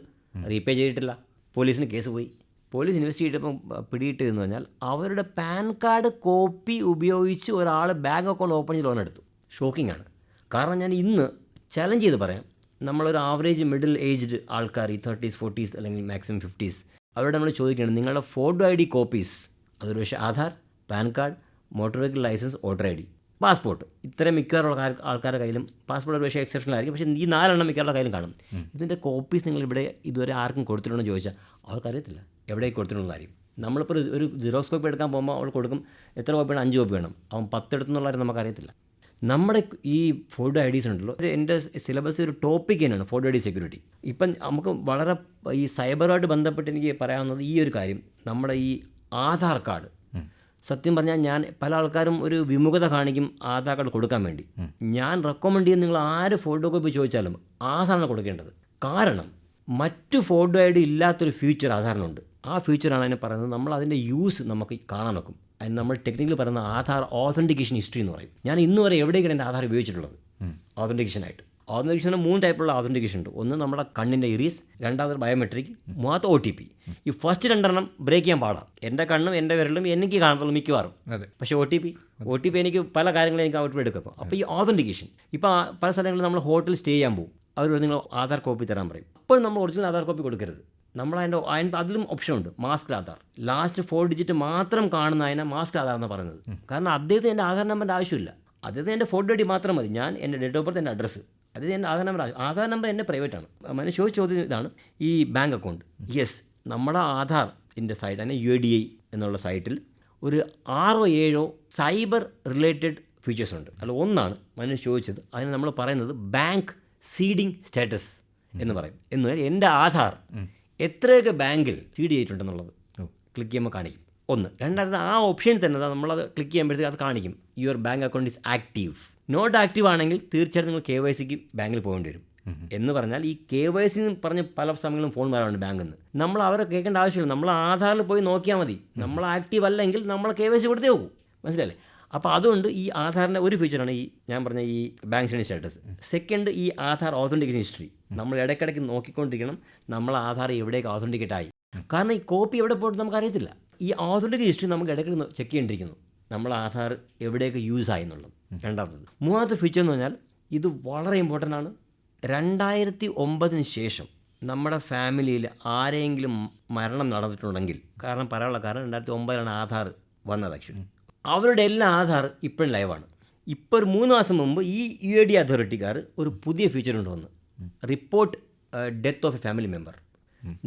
റീപേ ചെയ്തിട്ടില്ല. പോലീസിന് കേസ് പോയി. പോലീസ് ഇൻവെസ്റ്റിഗേറ്റ് ചെയ്തപ്പോൾ പിടിയിട്ടെന്ന് പറഞ്ഞാൽ അവരുടെ പാൻ കാർഡ് കോപ്പി ഉപയോഗിച്ച് ഒരാൾ ബാങ്ക് അക്കൗണ്ട് ഓപ്പൺ ചെയ്ത് ലോൺ എടുത്തു. ഷോക്കിംഗ് ആണ്. കാരണം ഞാൻ ഇന്ന് ചലഞ്ച് ചെയ്ത് പറയാം, നമ്മളൊരു ആവറേജ് മിഡിൽ ഏജ്ഡ് ആൾക്കാർ, ഈ 30s 40s അല്ലെങ്കിൽ മാക്സിമം 50s, അവരോട് നമ്മൾ ചോദിക്കണം നിങ്ങളുടെ ഫോട്ടോ ID കോപ്പീസ്, അതൊരു പക്ഷേ Aadhaar, PAN card, motor vehicle licence, voter ID, passport, ഇത്തരം മിക്കവാറുള്ള ആൾക്കാരുടെ കയ്യിലും പാസ്പോർട്ട് ഒരു പക്ഷേ എക്സെപ്ഷണൽ ആയിരിക്കും. പക്ഷേ ഈ 4 മിക്കവാറുടെ കയ്യിലും കാണും. ഇതിൻ്റെ കോപ്പീസ് നിങ്ങളിവിടെ ഇതുവരെ ആർക്കും കൊടുത്തിട്ടുണ്ടോ എന്ന് ചോദിച്ചാൽ അവർക്കറിയത്തില്ല എവിടേക്ക് കൊടുത്തിട്ടുള്ള കാര്യം. നമ്മളിപ്പോൾ ഒരു ജിറോക്സ് കോപ്പി എടുക്കാൻ പോകുമ്പോൾ അവൾ കൊടുക്കും, എത്ര കോപ്പി വേണം, 5 കോപ്പി വേണം, അവൻ 10 എടുത്തെന്നുള്ള കാര്യം നമുക്കറിയത്തില്ല. നമ്മുടെ ഈ ഫോട്ടോ IDs ഉണ്ടല്ലോ, എൻ്റെ സിലബസ് ഒരു ടോപ്പിക് തന്നെയാണ് ഫോട്ടോ ID സെക്യൂരിറ്റി. ഇപ്പം നമുക്ക് വളരെ ഈ സൈബറുമായിട്ട് ബന്ധപ്പെട്ട് എനിക്ക് പറയാവുന്നത് ഈ ഒരു കാര്യം, നമ്മുടെ ഈ ആധാർ കാർഡ്. സത്യം പറഞ്ഞാൽ പല ആൾക്കാരും ഒരു വിമുഖത കാണിക്കും ആധാർ കാർഡ് കൊടുക്കാൻ വേണ്ടി. ഞാൻ റെക്കമെൻഡ് ചെയ്യുന്ന നിങ്ങൾ ആര് ഫോട്ടോ കോപ്പി ചോദിച്ചാലും ആധാറാണ് കൊടുക്കേണ്ടത്. കാരണം മറ്റു ഫോട്ടോ ID ഇല്ലാത്തൊരു ഫീച്ചർ ആധാറിനുണ്ട്. ആ ഫീച്ചറാണ് അതിനെ പറയുന്നത്. നമ്മൾ അതിൻ്റെ യൂസ് നമുക്ക് കാണാൻ നോക്കും. അതിന് നമ്മൾ ടെക്നിക്കലി പറയുന്ന ആധാർ ഓതൻറ്റിക്കേഷൻ ഹിസ്റ്ററി എന്ന് പറയും. ഞാൻ ഇന്ന് വരെ എവിടേക്കാണ് എൻ്റെ ആധാർ ഉപയോഗിച്ചിട്ടുള്ളത് ഓതൻറ്റിക്കേഷനായിട്ട്. ഓതൻറ്റിക്കേഷന് 3 ടൈപ്പുള്ള ഓതൻറ്റിക്കേഷൻ ഉണ്ട്. ഒന്ന് നമ്മുടെ കണ്ണിൻ്റെ ഇറീസ്, രണ്ടാമത് ബയോമെട്രിക്, മൂന്നാമത്തെ OTP. ഈ ഫസ്റ്റ് 2 ബ്രേക്ക് ചെയ്യാൻ പാടാം. എൻ്റെ കണ്ണും എൻ്റെ വിരലും എനിക്ക് കാണത്തുള്ളൂ മിക്കവാറും. പക്ഷേ OTP എനിക്ക് പല കാര്യങ്ങളും എനിക്ക് ഔട്ട്പുട്ട് എടുക്കും. അപ്പോൾ ഈ ഓതൻറ്റിക്കേഷൻ ഇപ്പോൾ പല സ്ഥലങ്ങളിൽ നമ്മൾ ഹോട്ടലിൽ സ്റ്റേ ചെയ്യാൻ പോകും, അവർ നിങ്ങൾ ആധാർ കോപ്പി തരാൻ പറയും. അപ്പോൾ നമ്മൾ ഒറിജിനൽ ആധാർ കോപ്പി കൊടുക്കരുത്. നമ്മൾ അതിലും ഓപ്ഷൻ ഉണ്ട്, മാസ്ക് ആധാർ. ലാസ്റ്റ് 4 ഡിജിറ്റ് മാത്രം കാണുന്നതിനെ മാസ്ക് ആധാർ എന്ന് പറയുന്നത്. കാരണം അദ്ദേഹത്തിന് എൻ്റെ ആധാർ നമ്പറിൻ്റെ ആവശ്യമില്ല, അദ്ദേഹത്തിന് എൻ്റെ ഫോട്ടോ ID മാത്രം മതി. ഞാൻ എൻ്റെ ഡേറ്റ് ഓഫ് ബർത്ത്, എൻ്റെ അഡ്രസ്സ്, അതായത് എൻ്റെ ആധാർ നമ്പർ എൻ്റെ പ്രൈവറ്റ് ആണ്. മനുഷ്യ ചോദ്യം ഇതാണ്, ഈ ബാങ്ക് അക്കൗണ്ട്. യെസ്, നമ്മുടെ ആധാറിൻ്റെ സൈറ്റ് തന്നെ UIDAI എന്നുള്ള സൈറ്റിൽ ഒരു 6 or 7 സൈബർ റിലേറ്റഡ് ഫീച്ചേഴ്സ് ഉണ്ട്. അതിൽ ഒന്നാണ് മനീഷ് ചോദിച്ചത്. അതിന് നമ്മൾ പറയുന്നത് ബാങ്ക് സീഡിങ് സ്റ്റാറ്റസ് എന്ന് പറയും. എന്ന് പറഞ്ഞാൽ എൻ്റെ ആധാർ എത്രയൊക്കെ ബാങ്കിൽ സീഡ് ചെയ്തിട്ടുണ്ടെന്നുള്ളത് ക്ലിക്ക് ചെയ്യുമ്പോൾ കാണിക്കും. ഒന്ന്. രണ്ടാമത് ആ ഓപ്ഷനിൽ തന്നെ നമ്മളത് ക്ലിക്ക് ചെയ്യുമ്പോഴത്തേക്ക് അത് കാണിക്കും your bank account is active. Not active ആണെങ്കിൽ തീർച്ചയായിട്ടും നിങ്ങൾ KYCക്ക് ബാങ്കിൽ പോകേണ്ടി വരും. എന്ന് പറഞ്ഞാൽ ഈ KYC എന്ന് പറഞ്ഞ് പല സമയങ്ങളും ഫോൺ വരാറുണ്ട് ബാങ്കിൽ നിന്ന്. നമ്മൾ അവരെ കേൾക്കേണ്ട ആവശ്യമില്ല. നമ്മൾ ആധാറിൽ പോയി നോക്കിയാൽ മതി. നമ്മൾ ആക്റ്റീവ് അല്ലെങ്കിൽ നമ്മൾ KYC കൊടുത്തേ പോകും. മനസ്സിലല്ലേ? അപ്പോൾ അതുകൊണ്ട് ഈ ആധാറിൻ്റെ ഒരു ഫീച്ചറാണ് ഈ ഞാൻ പറഞ്ഞ ഈ ബാങ്ക് സീഡിംഗ് സ്റ്റാറ്റസ്. സെക്കൻഡ്, ഈ ആധാർ ഓതൻറ്റിക്കേഷൻ ഹിസ്റ്ററി നമ്മൾ ഇടയ്ക്കിടയ്ക്ക് നോക്കിക്കൊണ്ടിരിക്കണം നമ്മൾ ആധാർ എവിടേക്ക് ഓതൻറ്റിക്കേറ്റ് ആയി. കാരണം ഈ കോപ്പി എവിടെ പോയിട്ട് നമുക്കറിയത്തില്ല. ഈ ഓതൻറ്റിക്കേഷൻ ഹിസ്റ്ററി നമുക്ക് ഇടയ്ക്കിടയ്ക്ക് ചെക്ക് ചെയ്യേണ്ടിയിരിക്കുന്നു നമ്മൾ ആധാർ എവിടെയൊക്കെ യൂസ് ആയി എന്നുള്ളത്. രണ്ടാമത്തത്. മൂന്നാമത്തെ ഫീച്ചർ എന്ന് പറഞ്ഞാൽ ഇത് വളരെ ഇമ്പോർട്ടൻ്റ് ആണ്. 2009 ശേഷം നമ്മുടെ ഫാമിലിയിൽ ആരെങ്കിലും മരണം നടന്നിട്ടുണ്ടെങ്കിൽ, കാരണം പറയാനുള്ള കാരണം 2009 ആധാർ വന്നത് ആക്ച്വലി, അവരുടെ എല്ലാ ആധാർ ഇപ്പോഴും ലൈവാണ്. ഇപ്പോൾ ഒരു 3 മാസം മുമ്പ് ഈ UID അതോറിറ്റിക്കാർ ഒരു പുതിയ ഫീച്ചർ കൊണ്ടുവന്നു. Report death of A family member.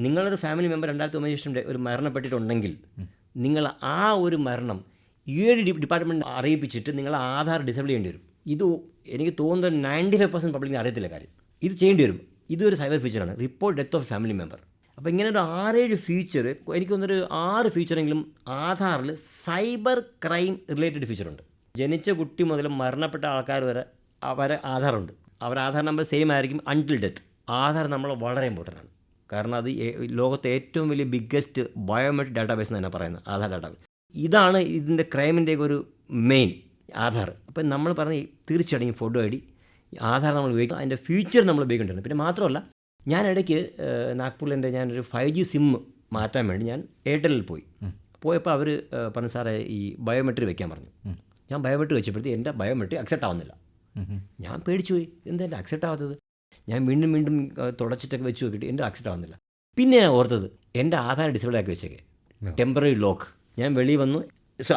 നിങ്ങളൊരു ഫാമിലി മെമ്പർ 2009 ശേഷം ഒരു മരണപ്പെട്ടിട്ടുണ്ടെങ്കിൽ നിങ്ങൾ ആ ഒരു മരണം UID ഡിപ്പാർട്ട്മെൻറ്റ് അറിയിപ്പിച്ചിട്ട് നിങ്ങൾ ആധാർ ഡിസേബിൾ ചെയ്യേണ്ടി വരും. ഇത് എനിക്ക് തോന്നുന്നത് 95% പബ്ലിക്കിന് അറിയത്തില്ല കാര്യം. ഇത് ചെയ്യേണ്ടി വരും. ഇതൊരു സൈബർ ഫീച്ചറാണ്, report death of family member. അപ്പോൾ ഇങ്ങനെ ഒരു 6-7 ഫീച്ചർ, എനിക്ക് തോന്നുന്നൊരു 6 ഫീച്ചറെങ്കിലും ആധാറിൽ സൈബർ ക്രൈം റിലേറ്റഡ് ഫീച്ചറുണ്ട്. ജനിച്ച കുട്ടി മുതൽ മരണപ്പെട്ട ആൾക്കാർ വരെ അവരെ ആധാറുണ്ട്. അവരുടെ ആധാർ നമ്പർ സെയിം ആയിരിക്കും അൺടിൽ ഡെത്ത്. ആധാർ നമ്മൾ വളരെ ഇമ്പോർട്ടൻ്റ് ആണ്. കാരണം അത് ലോകത്തെ ഏറ്റവും വലിയ ബിഗ്ഗസ്റ്റ് ബയോമെട്രിക് ഡാറ്റാബേസ് എന്ന് തന്നെ പറയുന്നത് ആധാർ ഡാറ്റാബേസ്. ഇതാണ് ഇതിൻ്റെ ക്രൈമിൻ്റെയൊക്കെ ഒരു മെയിൻ ആധാർ. അപ്പം നമ്മൾ പറഞ്ഞ തീർച്ചയായിട്ടും ഈ ഫോട്ടോ ID ആധാർ നമ്മൾ ഉപയോഗിക്കും. അതിൻ്റെ ഫ്യൂച്ചർ നമ്മൾ ഉപയോഗിക്കേണ്ടത്. പിന്നെ മാത്രമല്ല, ഞാൻ ഇടയ്ക്ക് നാഗ്പൂരിൽ ഞാനൊരു 5G സിം മാറ്റാൻ വേണ്ടി ഞാൻ എയർടെല്ലിൽ പോയപ്പോൾ അവർ പറഞ്ഞു സാറേ ഈ ബയോമെട്രി വെക്കാൻ പറഞ്ഞു. ഞാൻ ബയോമെട്രി വെച്ചപ്പോഴത്തേക്ക് എൻ്റെ ബയോമെട്രി അക്സെപ്റ്റ് ആവുന്നില്ല. ഞാൻ പേടിച്ചു പോയി, എന്താ എൻ്റെ അക്സെപ്റ്റ് ആവാത്തത്? ഞാൻ വീണ്ടും തുടച്ചിട്ടൊക്കെ വെച്ച് നോക്കിയിട്ട് എൻ്റെ അക്സെപ്റ്റ് ആവുന്നില്ല. പിന്നെ ഞാൻ ഓർത്തത് എൻ്റെ ആധാർ ഡിസേബിൾ ആക്കി വെച്ചേക്കെ, ടെമ്പററി ലോക്ക്. ഞാൻ വെളിയിൽ വന്നു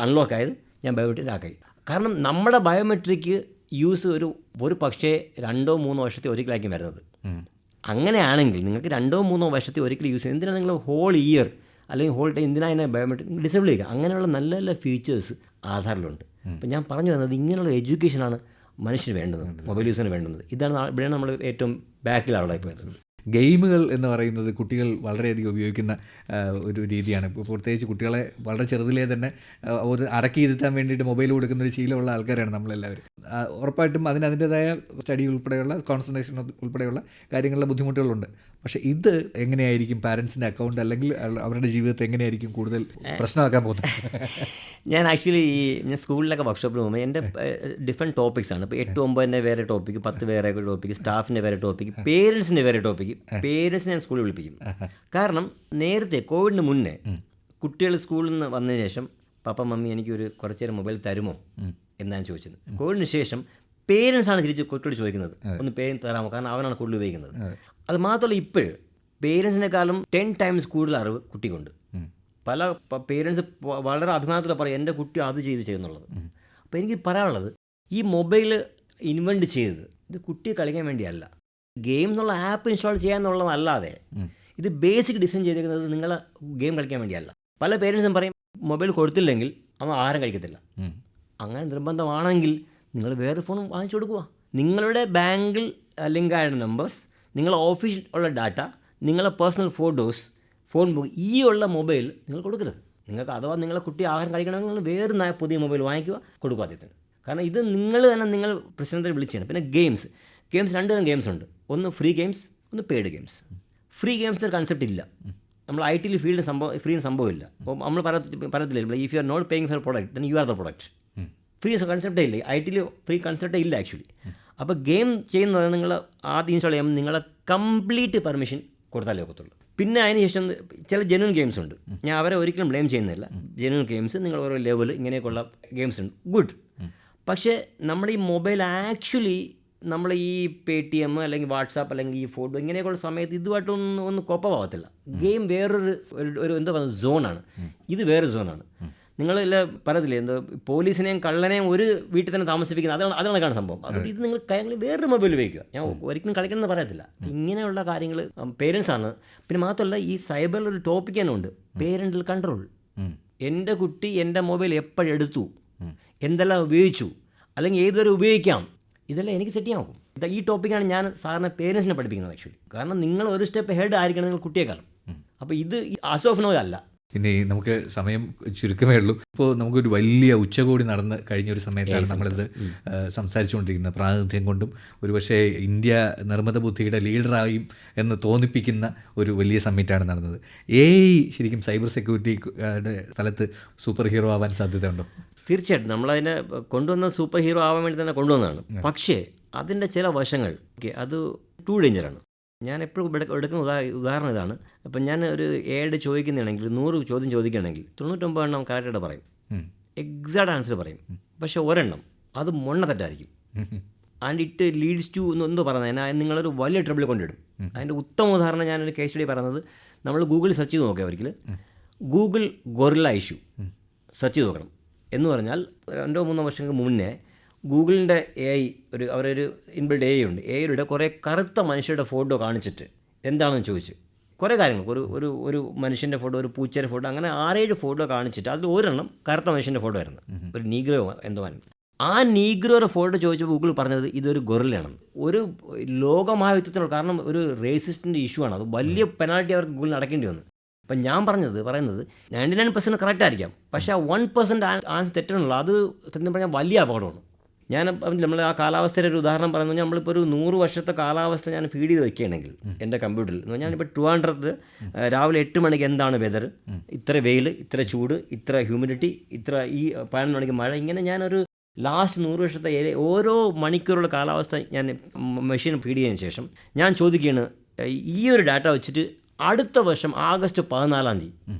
അൺലോക്ക് ആയത്, ഞാൻ ബയോമെട്രി ആക്കി. കാരണം നമ്മുടെ ബയോമെട്രിക്ക് യൂസ് ഒരു പക്ഷേ 2-3 വർഷത്തെ ഒരിക്കലായിരിക്കും വരുന്നത്. അങ്ങനെയാണെങ്കിൽ നിങ്ങൾക്ക് 2-3 വർഷത്തെ ഒരിക്കൽ യൂസ് ചെയ്യുന്നത് എന്തിനാണ് നിങ്ങൾ ഹോൾ ഇയർ അല്ലെങ്കിൽ ഹോൾ ടൈം എന്തിനാണ് അതിനെ ബയോമെട്രിക് ഡിസേബിൾ ചെയ്യുക? അങ്ങനെയുള്ള നല്ല നല്ല ഫീച്ചേഴ്സ് ആധാറിലുണ്ട്. അപ്പം ഞാൻ പറഞ്ഞു വന്നത് ഇങ്ങനെയുള്ള എഡ്യൂക്കേഷനാണ് മനുഷ്യന് വേണ്ടുന്നത്, മൊബൈൽ യൂസിന് വേണ്ടുന്നത്. ഇവിടെയാണ് നമ്മൾ ഏറ്റവും ബാക്കിലാണ് പോയത്. ഗെയിമുകൾ എന്ന് പറയുന്നത് കുട്ടികൾ വളരെയധികം ഉപയോഗിക്കുന്ന ഒരു രീതിയാണ്. ഇപ്പോൾ പ്രത്യേകിച്ച് കുട്ടികളെ വളരെ ചെറുതിലേ തന്നെ ഒരു അടക്കിയിരുത്താൻ വേണ്ടിയിട്ട് മൊബൈൽ കൊടുക്കുന്ന ഒരു ശീലമുള്ള ആൾക്കാരാണ് നമ്മളെല്ലാവരും. ഉറപ്പായിട്ടും അതിൻ്റേതായ സ്റ്റഡി ഉൾപ്പെടെയുള്ള കോൺസെൻട്രേഷൻ ഉൾപ്പെടെയുള്ള കാര്യങ്ങളിലെ ബുദ്ധിമുട്ടുകളുണ്ട്. പക്ഷേ ഇത് എങ്ങനെയായിരിക്കും പാരൻസിൻ്റെ അക്കൗണ്ട് അല്ലെങ്കിൽ അവരുടെ ജീവിതത്തെ എങ്ങനെയായിരിക്കും കൂടുതൽ പ്രശ്നമാക്കാൻ പോകുന്നത്? ഞാൻ ആക്ച്വലി ഞാൻ സ്കൂളിലൊക്കെ വർക്ക്ഷോപ്പിൽ പോകുമ്പോൾ എൻ്റെ ഡിഫറെൻറ്റ് ടോപ്പിക്സാണ്. ഇപ്പോൾ 8-9 വേറെ ടോപ്പിക്ക്, 10 വേറെ ടോപ്പിക്ക്, സ്റ്റാഫിൻ്റെ വേറെ ടോപ്പിക്ക്, പേരൻസിൻ്റെ വേറെ ടോപ്പിക്ക്. പേരൻസിനെ ഞാൻ സ്കൂളിൽ വിളിപ്പിക്കും. കാരണം നേരത്തെ കോവിഡിന് മുന്നേ കുട്ടികൾ സ്കൂളിൽ നിന്ന് വന്നതിന് ശേഷം പപ്പ മമ്മി എനിക്കൊരു കുറച്ച് നേരം മൊബൈൽ തരുമോ എന്നാണ് ചോദിച്ചത്. കോവിഡിന് ശേഷം പേരൻസാണ് തിരിച്ച് കുട്ടിയോട് ചോദിക്കുന്നത്, ഒന്ന് പേരൻസ് തരാമോ? കാരണം അവനാണ് കൂടുതൽ ഉപയോഗിക്കുന്നത്. അത് മാത്രമല്ല, ഇപ്പോൾ പേരൻസിനെക്കാളും 10 ടൈംസ് കൂടുതൽ അറിവ് കുട്ടിക്കുണ്ട്. പല പേരൻസ് വളരെ അഭിമാനത്തോടെ പറയും എൻ്റെ കുട്ടി അത് ചെയ്യുന്നുള്ളത്. അപ്പോൾ എനിക്ക് പറയാനുള്ളത്, ഈ മൊബൈൽ ഇൻവെൻറ്റ് ചെയ്തത് ഇത് കുട്ടിയെ കളിക്കാൻ വേണ്ടിയല്ല, ഗെയിം എന്നുള്ള ആപ്പ് ഇൻസ്റ്റാൾ ചെയ്യാന്നുള്ളതല്ലാതെ ഇത് ബേസിക് ഡിസൈൻ ചെയ്തിരിക്കുന്നത് നിങ്ങളെ ഗെയിം കളിക്കാൻ വേണ്ടിയല്ല. പല പേരൻസും പറയും മൊബൈൽ കൊടുത്തില്ലെങ്കിൽ അവൻ ആരും കഴിക്കത്തില്ല. അങ്ങനെ നിർബന്ധമാണെങ്കിൽ നിങ്ങൾ വേറെ ഫോൺ വാങ്ങിച്ചു കൊടുക്കുക. നിങ്ങളുടെ ബാങ്കിൽ ലിങ്ക് ആയ നമ്പേഴ്സ്, നിങ്ങളുടെ ഓഫീസിൽ ഉള്ള ഡാറ്റ, നിങ്ങളുടെ പേഴ്സണൽ ഫോട്ടോസ്, ഫോൺ ബുക്ക്, ഈ ഉള്ള മൊബൈൽ നിങ്ങൾ കൊടുക്കരുത്. നിങ്ങൾക്ക് അഥവാ നിങ്ങളെ കുട്ടി ആഹാരം കഴിക്കണമെങ്കിൽ നിങ്ങൾ വേറെ പുതിയ മൊബൈൽ വാങ്ങിക്കുക, കൊടുക്കുക അദ്ദേഹത്തിന്. കാരണം ഇത് നിങ്ങൾ തന്നെ നിങ്ങൾ പ്രശ്നത്തിൽ വിളിച്ച് ചെയ്യണം. പിന്നെ ഗെയിംസ് 2 തരം ഗെയിംസ് ഉണ്ട്. ഒന്ന് ഫ്രീ ഗെയിംസ്, ഒന്ന് പെയ്ഡ് ഗെയിംസ്. ഫ്രീ ഗെയിംസിൻ്റെ കൺസെപ്റ്റ് ഇല്ല. നമ്മൾ IT ഫീൽഡ് ഫ്രീ സംഭവമില്ല. അപ്പോൾ നമ്മൾ പറയത്തില്ല if you are not paying for product then you are the product. Free കൺസെപ്റ്റേ ഇല്ല, IT ഫ്രീ കൺസെപ്റ്റേ ഇല്ല ആക്ച്വലി. അപ്പോൾ ഗെയിം ചെയ്യുന്നത് നിങ്ങൾ ആദ്യം ഇൻസ്റ്റാൾ ചെയ്യുമ്പോൾ നിങ്ങളെ കംപ്ലീറ്റ് പെർമിഷൻ കൊടുത്താലേ ഒക്കത്തുള്ളൂ. പിന്നെ അതിന് ശേഷം ചില ജെന്യൂൻ ഗെയിംസ് ഉണ്ട്. ഞാൻ അവരെ ഒരിക്കലും ബ്ലെയിം ചെയ്യുന്നില്ല. ജെന്യൂൻ ഗെയിംസ് നിങ്ങൾ ഓരോ ലെവൽ ഇങ്ങനെയൊക്കെയുള്ള ഗെയിംസ് ഉണ്ട്, ഗുഡ്. പക്ഷേ നമ്മുടെ ഈ മൊബൈൽ ആക്ച്വലി നമ്മൾ ഈ Paytm അല്ലെങ്കിൽ വാട്സാപ്പ് അല്ലെങ്കിൽ ഈ ഫോട്ടോ ഇങ്ങനെയൊക്കെയുള്ള സമയത്ത് ഇതുമായിട്ടൊന്നും കൊപ്പമാകത്തില്ല. ഗെയിം വേറൊരു എന്താ പറയുക സോണാണ്, ഇത് വേറെ സോണാണ്. നിങ്ങളില്ല പറയത്തില്ലേ എന്തോ പോലീസിനെയും കള്ളനെയും ഒരു വീട്ടിൽ തന്നെ താമസിപ്പിക്കുന്നത്, അതാണ് കാണുന്ന സംഭവം. അതുകൊണ്ട് ഇത് നിങ്ങൾ കാര്യങ്ങൾ വേറൊരു മൊബൈൽ ഉപയോഗിക്കുക. ഞാൻ ഒരിക്കലും കളിക്കണമെന്ന് പറയത്തില്ല. ഇങ്ങനെയുള്ള കാര്യങ്ങൾ പേരൻസാണ്. പിന്നെ മാത്രമല്ല ഈ സൈബറിൽ ഒരു ടോപ്പിക് തന്നെ ഉണ്ട്, പേരൻ്റൽ കൺട്രോൾ. എൻ്റെ കുട്ടി എൻ്റെ മൊബൈൽ എപ്പോഴെടുത്തു, എന്തെല്ലാം ഉപയോഗിച്ചു, അല്ലെങ്കിൽ ഏതുവരെ ഉപയോഗിക്കാം, ഇതെല്ലാം എനിക്ക് സെറ്റ് ചെയ്യാൻ നോക്കും. ഈ ടോപ്പിക്കാണ് ഞാൻ സാറിന് പേരൻസിനെ പഠിപ്പിക്കുന്നത് ആക്ച്വലി. കാരണം നിങ്ങൾ ഒരു സ്റ്റെപ്പ് ഹെഡ് ആയിരിക്കണം നിങ്ങൾ കുട്ടിയെക്കാളും. അപ്പോൾ ഇത് ആസ് ഓഫ് നോ അല്ല. പിന്നെ നമുക്ക് സമയം ചുരുക്കമേ ഉള്ളൂ. ഇപ്പോൾ നമുക്കൊരു വലിയ ഉച്ചകോടി നടന്ന് കഴിഞ്ഞൊരു സമയത്താണ് നമ്മളിത് സംസാരിച്ചുകൊണ്ടിരിക്കുന്നത്. പ്രാതിനിധ്യം കൊണ്ടും ഒരുപക്ഷെ ഇന്ത്യ നിർമ്മിത ബുദ്ധിയുടെ ലീഡറായും എന്ന് തോന്നിപ്പിക്കുന്ന ഒരു വലിയ സമ്മിറ്റാണ് നടന്നത്. ശരിക്കും സൈബർ സെക്യൂരിറ്റിയുടെ സ്ഥലത്ത് സൂപ്പർ ഹീറോ ആവാൻ സാധ്യതയുണ്ടോ? തീർച്ചയായിട്ടും നമ്മളതിനെ കൊണ്ടുവന്ന സൂപ്പർ ഹീറോ ആവാൻ വേണ്ടി തന്നെ കൊണ്ടുവന്നതാണ്. പക്ഷേ അതിൻ്റെ ചില വശങ്ങൾ അത് ടു ഡേഞ്ചറാണ്. ഞാൻ എപ്പോഴും എടുക്കുന്ന ഉദാഹരണം ഇതാണ്. ഇപ്പം ഞാൻ ഒരു ഏഡ് ചോദിക്കുന്നതാണെങ്കിൽ 100 ചോദ്യം ചോദിക്കുകയാണെങ്കിൽ 99 എണ്ണം കറക്റ്റായിട്ട് പറയും, എക്സാക്റ്റ് ആൻസർ പറയും. പക്ഷേ ഒരെണ്ണം അത് മൊണ്ണ തെറ്റായിരിക്കും. ആൻഡ് ഇറ്റ് ലീഡ്സ് ടു എന്തോ പറയുന്നത് നിങ്ങളൊരു വലിയ ട്രബിൾ കൊണ്ടിടും. അതിൻ്റെ ഉത്തമ ഉദാഹരണം ഞാനൊരു കേസ് സ്റ്റഡി പറയുന്നത്, നമ്മൾ ഗൂഗിളിൽ സെർച്ച് ചെയ്ത് നോക്കുക. ഒരിക്കൽ ഗൂഗിൾ ഗൊറില്ല ഇഷ്യൂ സെർച്ച് ചെയ്ത് നോക്കണം. എന്ന് പറഞ്ഞാൽ 2-3 വർഷങ്ങൾക്ക് മുന്നേ ഗൂഗിളിൻ്റെ AI അവരൊരു ഇൻബിൽഡ് AI ഉണ്ട്. AIയുടെ കുറേ കറുത്ത മനുഷ്യരുടെ ഫോട്ടോ കാണിച്ചിട്ട് എന്താണെന്ന് ചോദിച്ചു കുറേ കാര്യങ്ങൾ, ഒരു മനുഷ്യൻ്റെ ഫോട്ടോ, ഒരു പൂച്ചയുടെ ഫോട്ടോ, അങ്ങനെ 6-7 ഫോട്ടോ കാണിച്ചിട്ട് അതിൽ ഒരെണ്ണം കറുത്ത മനുഷ്യൻ്റെ ഫോട്ടോ ആയിരുന്നു, ഒരു നീഗ്രോ എന്തോ. ആ നീഗ്രോയുടെ ഫോട്ടോ ചോദിച്ചപ്പോൾ ഗൂഗിൾ പറഞ്ഞത് ഇതൊരു ഗൊറില്ലയാണെന്ന്. ഒരു ലോകമഹായുദ്ധത്തിനുള്ള, കാരണം ഒരു റേസിസ്റ്റിൻ്റെ ഇഷ്യൂ ആണ്, അത് വലിയ പെനാൾട്ടി അവർക്ക് ഗൂഗിളിന് അടക്കേണ്ടി വന്നു. അപ്പം ഞാൻ പറയുന്നത് 99% കറക്റ്റ് ആയിരിക്കാം, പക്ഷേ ആ 1% ആൻസർ തെറ്റാണല്ലോ. അത് സത്യം പറഞ്ഞാൽ വലിയ അപകടമാണ്. ഞാൻ നമ്മൾ ആ കാലാവസ്ഥയുടെ ഒരു ഉദാഹരണം പറയുന്നത്, നമ്മളിപ്പോൾ ഒരു 100 വർഷത്തെ കാലാവസ്ഥ ഞാൻ ഫീഡ് ചെയ്ത് വയ്ക്കുകയാണെങ്കിൽ എൻ്റെ കമ്പ്യൂട്ടറിൽ, ഞാനിപ്പോൾ ട്രിവാൻഡ്രത്ത് രാവിലെ 8 മണിക്ക് എന്താണ് വെതർ, ഇത്ര വെയിൽ, ഇത്ര ചൂട്, ഇത്ര ഹ്യൂമിഡിറ്റി, ഇത്ര ഈ 11 മണിക്ക് മഴ, ഇങ്ങനെ ഞാനൊരു ലാസ്റ്റ് 100 വർഷത്തെ ഓരോ മണിക്കൂറുള്ള കാലാവസ്ഥ ഞാൻ മെഷീൻ ഫീഡ് ചെയ്തതിന് ശേഷം ഞാൻ ചോദിക്കുകയാണ്, ഈ ഒരു ഡാറ്റ വെച്ചിട്ട് അടുത്ത വർഷം ആഗസ്റ്റ് 14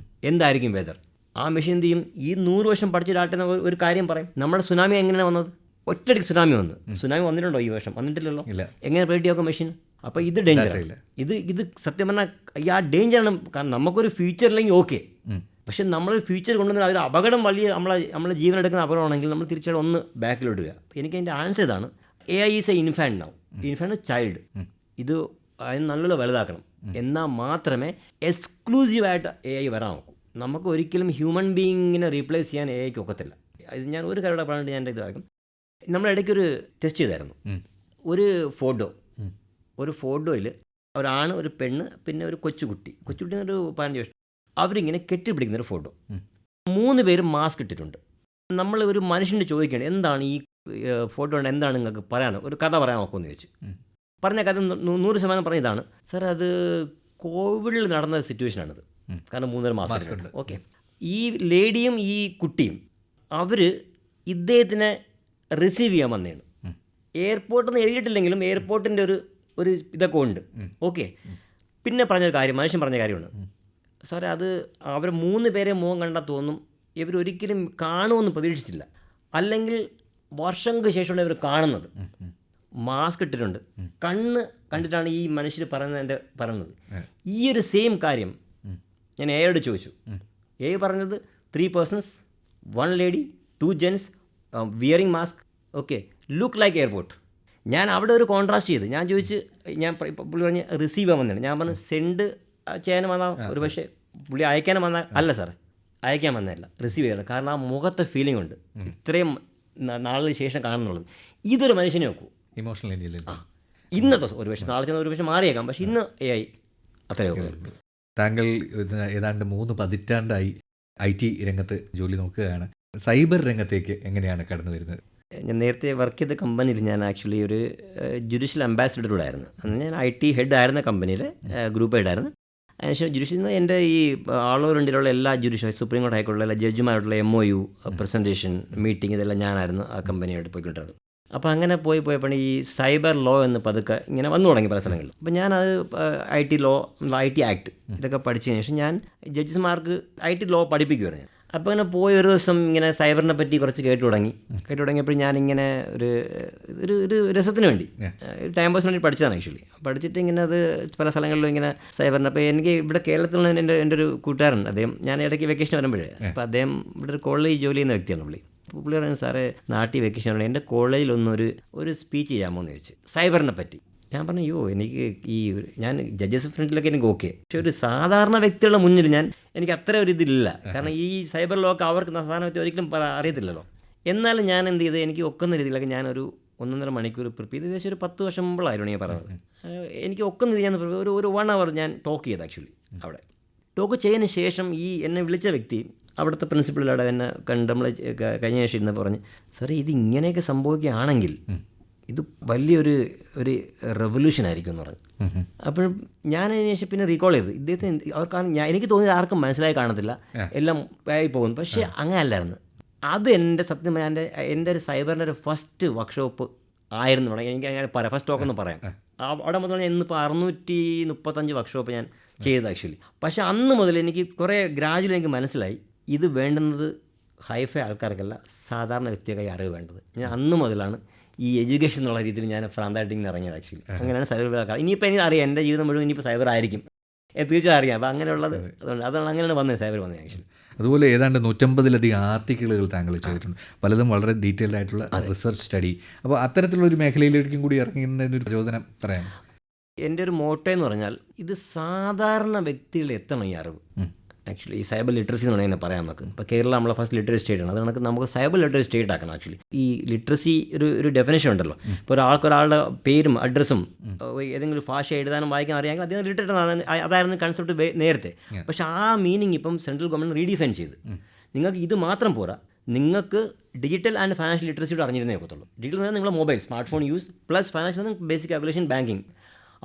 എന്തായിരിക്കും വെതർ. ആ മെഷീൻ എന്ത് ചെയ്യും, ഈ 100 വർഷം പഠിച്ച ഡാറ്റ ഒരു കാര്യം പറയും. നമ്മുടെ സുനാമി എങ്ങനെയാണ് വന്നത്? ഒറ്റയടിക്ക് സുനാമി വന്നു. സുനാമി വന്നിട്ടുണ്ടോ ഈ വർഷം? വന്നിട്ടില്ലല്ലോ. എങ്ങനെ പ്രെഡിക്റ്റ് ചെയ്യാം മെഷീൻ? അപ്പോൾ ഇത് ഡേഞ്ചറാണ്. ഇത് സത്യം പറഞ്ഞാൽ ഈ ആ ഡേഞ്ചറാണ്. കാരണം നമുക്കൊരു ഫ്യൂച്ചർ ഇല്ലെങ്കിൽ ഓക്കെ, പക്ഷെ നമ്മളൊരു ഫ്യൂച്ചർ കൊണ്ടുവന്നാൽ അതൊരു അപകടം, വലിയ നമ്മളെ ജീവൻ എടുക്കുന്ന അപകടമാണെങ്കിൽ നമ്മൾ തീർച്ചയായിട്ടും ഒന്ന് ബാക്കിലോട്ടുക. എനിക്ക് അതിൻ്റെ ആൻസർ ഇതാണ്, AI is A infant now, infant child. ഇത് അതിന് നല്ലോണം വലുതാക്കണം, എന്നാൽ മാത്രമേ എക്സ്ക്ലൂസീവായിട്ട് AI വരാൻ നോക്കൂ. നമുക്ക് ഒരിക്കലും ഹ്യൂമൻ ബീയിങ്ങിനെ റീപ്ലേസ് ചെയ്യാൻ AIക്ക് ഒക്കത്തില്ല. ഇത് ഞാൻ ഒരു കാര്യം പറഞ്ഞിട്ട് ഞാൻ ഇതാക്കും. നമ്മളിടയ്ക്കൊരു ടെസ്റ്റ് ചെയ്തായിരുന്നു. ഒരു ഫോട്ടോയിൽ ഒരാണ്, ഒരു പെണ്ണ്, പിന്നെ ഒരു കൊച്ചുകുട്ടി ഒരു 15 വർഷം, അവരിങ്ങനെ കെട്ടിപ്പിടിക്കുന്നൊരു ഫോട്ടോ. 3 പേരും മാസ്ക് ഇട്ടിട്ടുണ്ട്. നമ്മൾ ഒരു മനുഷ്യൻ്റെ ചോദിക്കുകയാണ്, എന്താണ് ഈ ഫോട്ടോ കൊണ്ട് എന്താണ് നിങ്ങൾക്ക് പറയാനോ, ഒരു കഥ പറയാൻ നോക്കുമെന്ന് ചോദിച്ചു. പറഞ്ഞ കഥ 100% പറഞ്ഞ ഇതാണ്, സാർ അത് കോവിഡിൽ നടന്ന സിറ്റുവേഷനാണിത്. കാരണം 3 പേർ മാസ്ക് ഉണ്ട്. ഓക്കെ, ഈ ലേഡിയും ഈ കുട്ടിയും അവർ ഇദ്ദേഹത്തിനെ റിസീവ് ചെയ്യാൻ വന്നതാണ്. എയർപോർട്ടിൽ നിന്ന് എഴുതിയിട്ടില്ലെങ്കിലും എയർപോർട്ടിൻ്റെ ഒരു ഇതൊക്കെ ഉണ്ട്. ഓക്കെ, പിന്നെ പറഞ്ഞൊരു കാര്യം, മനുഷ്യൻ പറഞ്ഞ കാര്യമാണ്, സാറേ അത് അവർ 3 പേരെ മുഖം കണ്ടാൽ തോന്നും ഇവരൊരിക്കലും കാണുമെന്ന് പ്രതീക്ഷിച്ചില്ല, അല്ലെങ്കിൽ വർഷങ്ങൾക്ക് ശേഷമാണ് ഇവർ കാണുന്നത്. മാസ്ക് ഇട്ടിട്ടുണ്ട്, കണ്ണ് കണ്ടിട്ടാണ് ഈ മനുഷ്യർ പറയുന്നത്. ഈ ഒരു സെയിം കാര്യം ഞാൻ AIയോട് ചോദിച്ചു. AI പറഞ്ഞത് 3 persons, 1 lady, 2 gents wearing mask, okay, look like airport. ഞാൻ അവിടെ ഒരു കോൺട്രാസ്റ്റ് ചെയ്ത് ഞാൻ ചോദിച്ച്, പുള്ളി പറഞ്ഞ് റിസീവ് ചെയ്യാൻ വന്നതാണ്. ഞാൻ പറഞ്ഞു സെൻഡ് ചെയ്യാനും വന്നാൽ ഒരു പക്ഷേ പുള്ളി അയക്കാനും വന്നാൽ, അല്ല സാർ അയക്കാൻ വന്നതല്ല, റിസീവ് ചെയ്യണം. കാരണം ആ മുഖത്തെ ഫീലിംഗ് ഉണ്ട്, ഇത്രയും നാളിന് ശേഷം കാണുന്നുള്ളത്. ഇതൊരു മനുഷ്യനെ നോക്കൂ, ഇമോഷണൽ ഇൻ്റലിജൻസ്. ഇന്നത്തെ ഒരു പക്ഷേ നാളെ ചെന്ന ഒരു പക്ഷേ മാറിയേക്കാം, പക്ഷേ ഇന്ന് AI അത്രയോ. താങ്കൾ ഏതാണ്ട് 3 പതിറ്റാണ്ടായി IT രംഗത്ത് ജോലി നോക്കുകയാണ്. സൈബർ രംഗത്തേക്ക് എങ്ങനെയാണ് കടന്നു വരുന്നത്? ഞാൻ നേരത്തെ വർക്ക് ചെയ്ത കമ്പനിയിൽ ഞാൻ ആക്ച്വലി ഒരു ജുഡീഷ്യൽ അംബാസിഡർ ആയിരുന്നു. അന്ന് ഞാൻ IT ഹെഡ് ആയിരുന്ന കമ്പനിയിലെ ഗ്രൂപ്പ് ഹെഡായിരുന്നു. അതിനുശേഷം ജുഡീഷ്യൽ എൻ്റെ ഈ ഓൾ ഓവർ ഇന്ത്യയിലുള്ള എല്ലാ ജുഡീഷ്യൽ, സുപ്രീം കോടതി ഹൈക്കോടതിയിലുള്ള എല്ലാ ജഡ്ജിമാരുള്ള MOU പ്രസൻറ്റേഷൻ മീറ്റിംഗ് ഇതെല്ലാം ഞാനായിരുന്നു ആ കമ്പനിയായിട്ട് പോയിക്കൊണ്ടിരുന്നത്. അപ്പോൾ അങ്ങനെ പോയപ്പോൾ ഈ സൈബർ ലോ എന്ന് പതുക്കെ ഇങ്ങനെ വന്നു തുടങ്ങി പല സ്ഥലങ്ങളിൽ. അപ്പോൾ ഞാനത് IT ലോ, IT ആക്ട് ഇതൊക്കെ പഠിച്ചതിന് ശേഷം ഞാൻ ജഡ്ജിമാർക്ക് IT ലോ പഠിപ്പിക്കുമായിരുന്നു. അപ്പോൾ അങ്ങനെ ഒരു ദിവസം ഇങ്ങനെ സൈബറിനെ പറ്റി കുറച്ച് കേട്ടു തുടങ്ങിയപ്പോൾ ഞാനിങ്ങനെ ഒരു രസത്തിന് വേണ്ടി, ടൈം പാസിന് വേണ്ടി പഠിച്ചതാണ് ആക്ച്വലി. പഠിച്ചിട്ട് ഇങ്ങനെ അത് പല സ്ഥലങ്ങളിലും ഇങ്ങനെ സൈബറിന്. അപ്പോൾ എനിക്ക് ഇവിടെ കേരളത്തിലുള്ള എൻ്റെ ഒരു കൂട്ടുകാരൻ, അദ്ദേഹം ഞാൻ ഇടയ്ക്ക് വെക്കേഷൻ വരുമ്പോഴേ, അപ്പോൾ അദ്ദേഹം ഇവിടെ ഒരു കോളേജിൽ ജോലി ചെയ്യുന്ന വ്യക്തിയാണ് പുള്ളി. അപ്പോൾ പുള്ളി പറയുന്നത്, സാറേ നാട്ടിൽ വെക്കേഷൻ എൻ്റെ കോളേജിലൊന്നൊരു സ്പീച്ച് ചെയ്യാമോ എന്ന് ചോദിച്ചു സായിബറിനെ പറ്റി. ഞാൻ പറഞ്ഞു, അയ്യോ എനിക്ക് ഞാൻ ജഡ്ജസ് ഫ്രണ്ടിലൊക്കെ എനിക്ക് ഓക്കെ, പക്ഷെ ഒരു സാധാരണ വ്യക്തികളുടെ മുന്നിൽ എനിക്ക് അത്ര ഒരു ഇതില്ല. കാരണം ഈ സൈബർ ലോക്ക് അവർക്ക് സാധാരണ വ്യക്തി ഒരിക്കലും അറിയത്തില്ലല്ലോ. എന്നാലും ഞാൻ എന്ത് ചെയ്ത് എനിക്ക് ഒക്കുന്ന രീതിയിലൊക്കെ ഞാനൊരു 1.5 മണിക്കൂർ പ്രിപ്പയർ ചെയ്ത് ഏകദേശം ഒരു 10 വർഷം മുമ്പിലായിരുന്നു ഞാൻ പറഞ്ഞത്. എനിക്ക് ഒക്കുന്ന രീതി ഞാൻ ഒരു 1 hour ഞാൻ ടോക്ക് ചെയ്ത് ആക്ച്വലി അവിടെ. ടോക്ക് ചെയ്തതിന് ശേഷം ഈ എന്നെ വിളിച്ച വ്യക്തി അവിടുത്തെ പ്രിൻസിപ്പളോട് എന്നെ കണ്ട് നമ്മൾ കഴിഞ്ഞ ശേഷം ഇരുന്ന് പറഞ്ഞ്, സാറേ ഇത് ഇങ്ങനെയൊക്കെ സംഭവിക്കുകയാണെങ്കിൽ ഇത് വലിയൊരു റെവല്യൂഷൻ ആയിരിക്കും എന്ന് പറഞ്ഞു. അപ്പോൾ ഞാൻ അതിന് ശേഷം പിന്നെ റീകോൾ ചെയ്ത് ഇദ്ദേഹത്തിന് അവർക്ക് എനിക്ക് തോന്നിയത് ആർക്കും മനസ്സിലായി കാണത്തില്ല, എല്ലാം ആയി പോകുന്നു. പക്ഷേ അങ്ങനെ അല്ലായിരുന്നു. അത് എൻ്റെ സത്യം എൻ്റെ ഒരു സൈബറിൻ്റെ ഒരു ഫസ്റ്റ് വർക്ക്ഷോപ്പ് ആയിരുന്നു വേണം എനിക്ക് അങ്ങനെ പറയാം. ഫസ്റ്റ് ടോക്ക് എന്ന് പറയാം. അവിടെ മുതൽ ഇന്നിപ്പോൾ 635 വർക്ക്ഷോപ്പ് ഞാൻ ചെയ്തു ആക്ച്വലി. പക്ഷേ അന്ന് മുതൽ എനിക്ക് കുറേ ഗ്രാജുവലി എനിക്ക് മനസ്സിലായി ഇത് വേണ്ടുന്നത് ഹൈഫൈ ആൾക്കാർക്കല്ല, സാധാരണ വ്യക്തിയൊക്കെ അറിവ് വേണ്ടത്. ഞാൻ അന്ന് മുതലാണ് ഈ എഡ്യൂക്കേഷൻ എന്നുള്ള രീതിയിൽ ഞാൻ ഫ്രാന്തായിട്ടിങ്ങനെ ഇറങ്ങിയത് ആക്ച്വലി. അങ്ങനെയാണ് സൈബർ. ഇനിയിപ്പോൾ എനിക്ക് അറിയാം എൻ്റെ ജീവിതം മുഴുവൻ ഇനിയിപ്പോൾ സൈബർ ആയിരിക്കും, തീർച്ചയായും അറിയാം. അപ്പോൾ അങ്ങനെയുള്ളത് അതാണ് അങ്ങനെയാണ് വന്നത് സൈബർ വന്നത് ആക്ച്വലി. അതുപോലെ ഏതാണ്ട് 150ലധികം ആർട്ടിക്കിളുകൾ താങ്കൾ ചെയ്തിട്ടുണ്ട്, പലതും വളരെ ഡീറ്റെയിൽഡ് ആയിട്ടുള്ള റിസർച്ച് സ്റ്റഡി. അപ്പോൾ അത്തരത്തിലുള്ളൊരു മേഖലയിലേക്കും കൂടി ഇറങ്ങുന്നതിനൊരു പ്രചോദനം പറയാം. എൻ്റെ ഒരു മോട്ടോ എന്ന് പറഞ്ഞാൽ ഇത് സാധാരണ വ്യക്തികളിൽ എത്തണം ഈ അറിവ്. ആക്ച്വലി ഈ സൈബർ ലിറ്ററസി എന്ന് പറഞ്ഞാൽ പറയാം നമുക്ക്. ഇപ്പോൾ കേരള നമ്മളെ ഫസ്റ്റ് ലിറ്ററസി സ്റ്റേറ്റ് ആണ്. അത് കണക്ക് നമുക്ക് സൈബർ ലിറ്ററസി സ്റ്റേറ്റ് ആക്കണം ആക്ച്വലി. ഈ ലിറ്ററസി ഒരു ഡെഫിനേഷൻ ഉണ്ടല്ലോ. ഇപ്പോൾ ഒരാളുടെ പേരും അഡ്രസ്സും ഏതെങ്കിലും ഭാഷ എഴുതാനും വായിക്കാൻ അറിയാമെങ്കിൽ അദ്ദേഹം ലിറ്ററേറ്റ് ആണ്. അതായിരുന്നു കൺസെപ്റ്റ് നേരത്തെ. പക്ഷേ ആ മീനിങ് ഇപ്പം സെൻട്രൽ ഗവൺമെൻറ് റീഡിഫൈൻ ചെയ്ത് നിങ്ങൾക്ക് ഇത് മാത്രം പോരാ, നിങ്ങൾക്ക് ഡിജിറ്റൽ ആൻഡ് ഫൈനാൻഷ്യൽ ലിറ്ററസിയോട് അറിഞ്ഞിരുന്നേ ഒക്കത്തുള്ളൂ. ഡിജിറ്റൽ എന്ന് പറഞ്ഞാൽ നിങ്ങളുടെ mobile smart phone use plus financial basic calculation banking.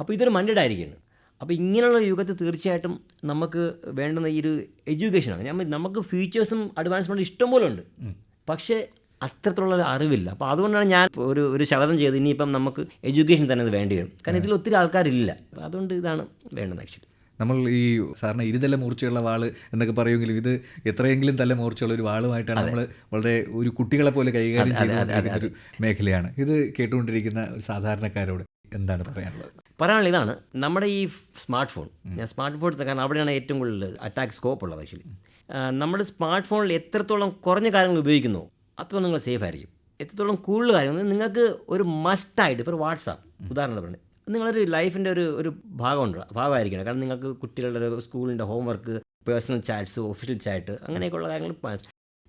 അപ്പോൾ ഇതൊരു മണ്ടഡ് ആയിരിക്കുകയാണ്. അപ്പോൾ ഇങ്ങനെയുള്ള യുഗത്തിൽ തീർച്ചയായിട്ടും നമുക്ക് വേണ്ടുന്ന ഈ ഒരു എഡ്യൂക്കേഷനാണ്. നമുക്ക് ഫീച്ചേഴ്സും അഡ്വാൻസ്മെൻറ്റും ഇഷ്ടംപോലെ ഉണ്ട്, പക്ഷേ അത്രത്തോളം അറിവില്ല. അപ്പോൾ അതുകൊണ്ടാണ് ഞാൻ ഒരു ശബ്ദം ചെയ്ത് ഇനിയിപ്പം നമുക്ക് എഡ്യൂക്കേഷൻ തന്നെ അത് വേണ്ടി വരും. കാരണം ഇതിൽ ഒത്തിരി ആൾക്കാരില്ല. അപ്പോൾ അതുകൊണ്ട് ഇതാണ് വേണ്ടത് ആക്ച്വലി. നമ്മൾ ഈ സാറിന് ഇരുതല മൂർച്ചയുള്ള വാള് എന്നൊക്കെ പറയുമെങ്കിലും ഇത് എത്രയെങ്കിലും തല മൂർച്ചയുള്ള ഒരു വാളുമായിട്ടാണ് നമ്മൾ വളരെ ഒരു കുട്ടികളെ പോലെ കൈകാര്യം ചെയ്യുന്ന ഒരു മേഖലയാണ്. ഇത് കേട്ടുകൊണ്ടിരിക്കുന്ന ഒരു സാധാരണക്കാരോട് എന്താണ് പറയാനുള്ളത്? പറയാനുള്ള ഇതാണ്, നമ്മുടെ ഈ സ്മാർട്ട് ഫോൺ, ഞാൻ സ്മാർട്ട് ഫോൺ എടുത്ത കാരണം അവിടെയാണ് ഏറ്റവും കൂടുതൽ അറ്റാക്ക് സ്കോപ്പ് ഉള്ളത് ആക്ച്വലി. നമ്മുടെ സ്മാർട്ട് ഫോണിൽ എത്രത്തോളം കുറഞ്ഞ കാര്യങ്ങൾ ഉപയോഗിക്കുന്നോ അത്രത്തോളം നിങ്ങൾ സേഫ് ആയിരിക്കും. എത്രത്തോളം കൂടുതൽ കാര്യങ്ങൾ നിങ്ങൾക്ക് ഒരു മസ്റ്റായിട്ട്, ഇപ്പോൾ വാട്സാപ്പ് ഉദാഹരണം പറഞ്ഞു, നിങ്ങളൊരു ലൈഫിൻ്റെ ഒരു ഭാഗമായിരിക്കണം. കാരണം നിങ്ങൾക്ക് കുട്ടികളുടെ സ്കൂളിൻ്റെ homework, personal chats, official chat, അങ്ങനെയൊക്കെയുള്ള കാര്യങ്ങൾ.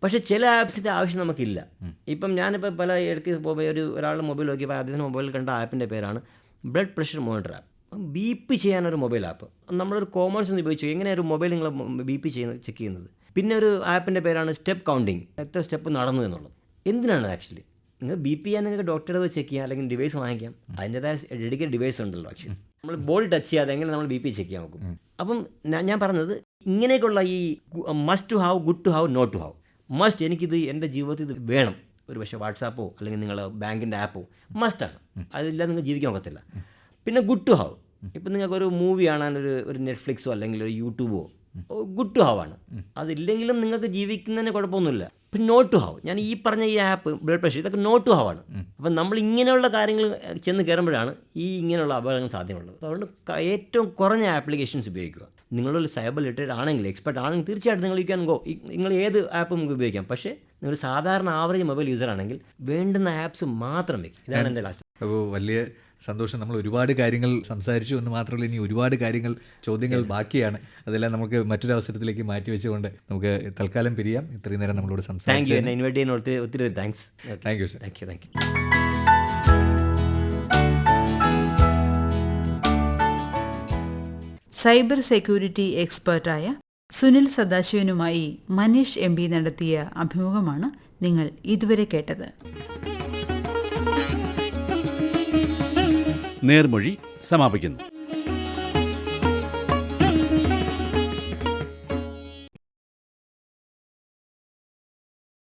പക്ഷേ ചില ആപ്സിൻ്റെ ആവശ്യം നമുക്കില്ല. ഇപ്പം ഞാനിപ്പോൾ പല ഇടയ്ക്ക് ഒരാളുടെ മൊബൈൽ നോക്കിയപ്പോൾ അദ്ദേഹത്തിൻ്റെ മൊബൈലിൽ കണ്ട ആപ്പിൻ്റെ പേരാണ് blood pressure monitor app. BP ചെയ്യാനൊരു മൊബൈൽ ആപ്പ്. നമ്മളൊരു കോമൺ സെൻസ് ഉപയോഗിച്ചു എങ്ങനെ ഒരു മൊബൈൽ നിങ്ങൾ BP ചെക്ക് ചെയ്യുന്നത്. പിന്നെ ഒരു ആപ്പിൻ്റെ പേരാണ് സ്റ്റെപ്പ് കൗണ്ടിങ്, എത്ര സ്റ്റെപ്പ് നടന്നു എന്നുള്ളത്. എന്തിനാണ് ആക്ച്വലി? നിങ്ങൾ BP ചെയ്യാൻ നിങ്ങൾക്ക് ഡോക്ടറെ ചെക്ക് ചെയ്യാം, അല്ലെങ്കിൽ ഡിവൈസ് വാങ്ങിക്കാം. അതിൻ്റെതായ ഡെഡിക്കേറ്റ് ഡിവൈസ് ഉണ്ടല്ലോ ആക്ച്വലി. നമ്മൾ ബോഡി ടച്ച് ചെയ്യാതെ എങ്ങനെ നമ്മൾ BP ചെക്ക് ചെയ്യാൻ നോക്കും. അപ്പം ഞാൻ പറഞ്ഞത് ഇങ്ങനെയൊക്കെയുള്ള ഈ must to have, good to have, not to have. Must, എനിക്കിത് എൻ്റെ ജീവിതത്തിൽ ഇത് വേണം. ഒരു പക്ഷേ വാട്സാപ്പോ അല്ലെങ്കിൽ നിങ്ങളുടെ ബാങ്കിൻ്റെ ആപ്പോ മസ്റ്റാണ്, അതില്ലാതെ നിങ്ങൾക്ക് ജീവിക്കാൻ ഒക്കത്തില്ല. പിന്നെ ഗുഡ് ടു ഹാവ്, ഇപ്പം നിങ്ങൾക്കൊരു മൂവി കാണാൻ ഒരു നെറ്റ്ഫ്ലിക്സോ അല്ലെങ്കിൽ ഒരു യൂട്യൂബോ ഗുഡ് ടു ഹാവ് ആണ്. അതില്ലെങ്കിലും നിങ്ങൾക്ക് ജീവിക്കുന്നതിന് കുഴപ്പമൊന്നുമില്ല. പിന്നെ നോട്ട് ടു ഹാവ്, ഞാൻ ഈ പറഞ്ഞ ഈ ആപ്പ് ബ്ലഡ് പ്രഷർ ഇതൊക്കെ നോട്ട് ടു ഹാവ് ആണ്. അപ്പം നമ്മൾ ഇങ്ങനെയുള്ള കാര്യങ്ങൾ ചെന്ന് കയറുമ്പോഴാണ് ഈ ഇങ്ങനെയുള്ള അപകടങ്ങൾ സാധ്യമുള്ളത്. അതുകൊണ്ട് ഏറ്റവും കുറഞ്ഞ ആപ്ലിക്കേഷൻസ് ഉപയോഗിക്കുക. നിങ്ങളൊരു സൈബർ ലിറ്ററേറ്റ് ആണെങ്കിൽ, എക്സ്പെർട്ട് ആണെങ്കിൽ തീർച്ചയായിട്ടും നിങ്ങൾ ക്യാൻ ഗോ, നിങ്ങൾ ഏത് ആപ്പ് നമുക്ക് ഉപയോഗിക്കാം. പക്ഷേ നിങ്ങൾ സാധാരണ ആവറേജ് മൊബൈൽ യൂസർ ആണെങ്കിൽ വേണ്ടുന്ന ആപ്സ് മാത്രം വയ്ക്കും. ഇതാണ് എൻ്റെ ലാസ്റ്റ്. അപ്പോൾ വലിയ സന്തോഷം. നമ്മൾ ഒരുപാട് കാര്യങ്ങൾ സംസാരിച്ചു എന്ന് മാത്രമല്ല, ഇനി ഒരുപാട് ചോദ്യങ്ങൾ ബാക്കിയാണ്. അതെല്ലാം നമുക്ക് മറ്റൊരു അവസരത്തിലേക്ക് മാറ്റി വെച്ചുകൊണ്ട് നമുക്ക് തൽക്കാലം പിരിയാം. ഇത്രയും നേരം നമ്മളോട് സംസാരിച്ചു. താങ്ക് യു, എന്നെ ഇൻവൈറ്റ് ചെയ്യുന്ന ഒത്തിരി thanks. Thank you sir. Thank you. Cyber security എക്സ്പേർട്ടായ സുനിൽ സദാശിവനുമായി മനീഷ് MP നടത്തിയ അഭിമുഖമാണ് നിങ്ങൾ ഇതുവരെ കേട്ടത്. നേർമൊഴി സമാപിക്കുന്നു.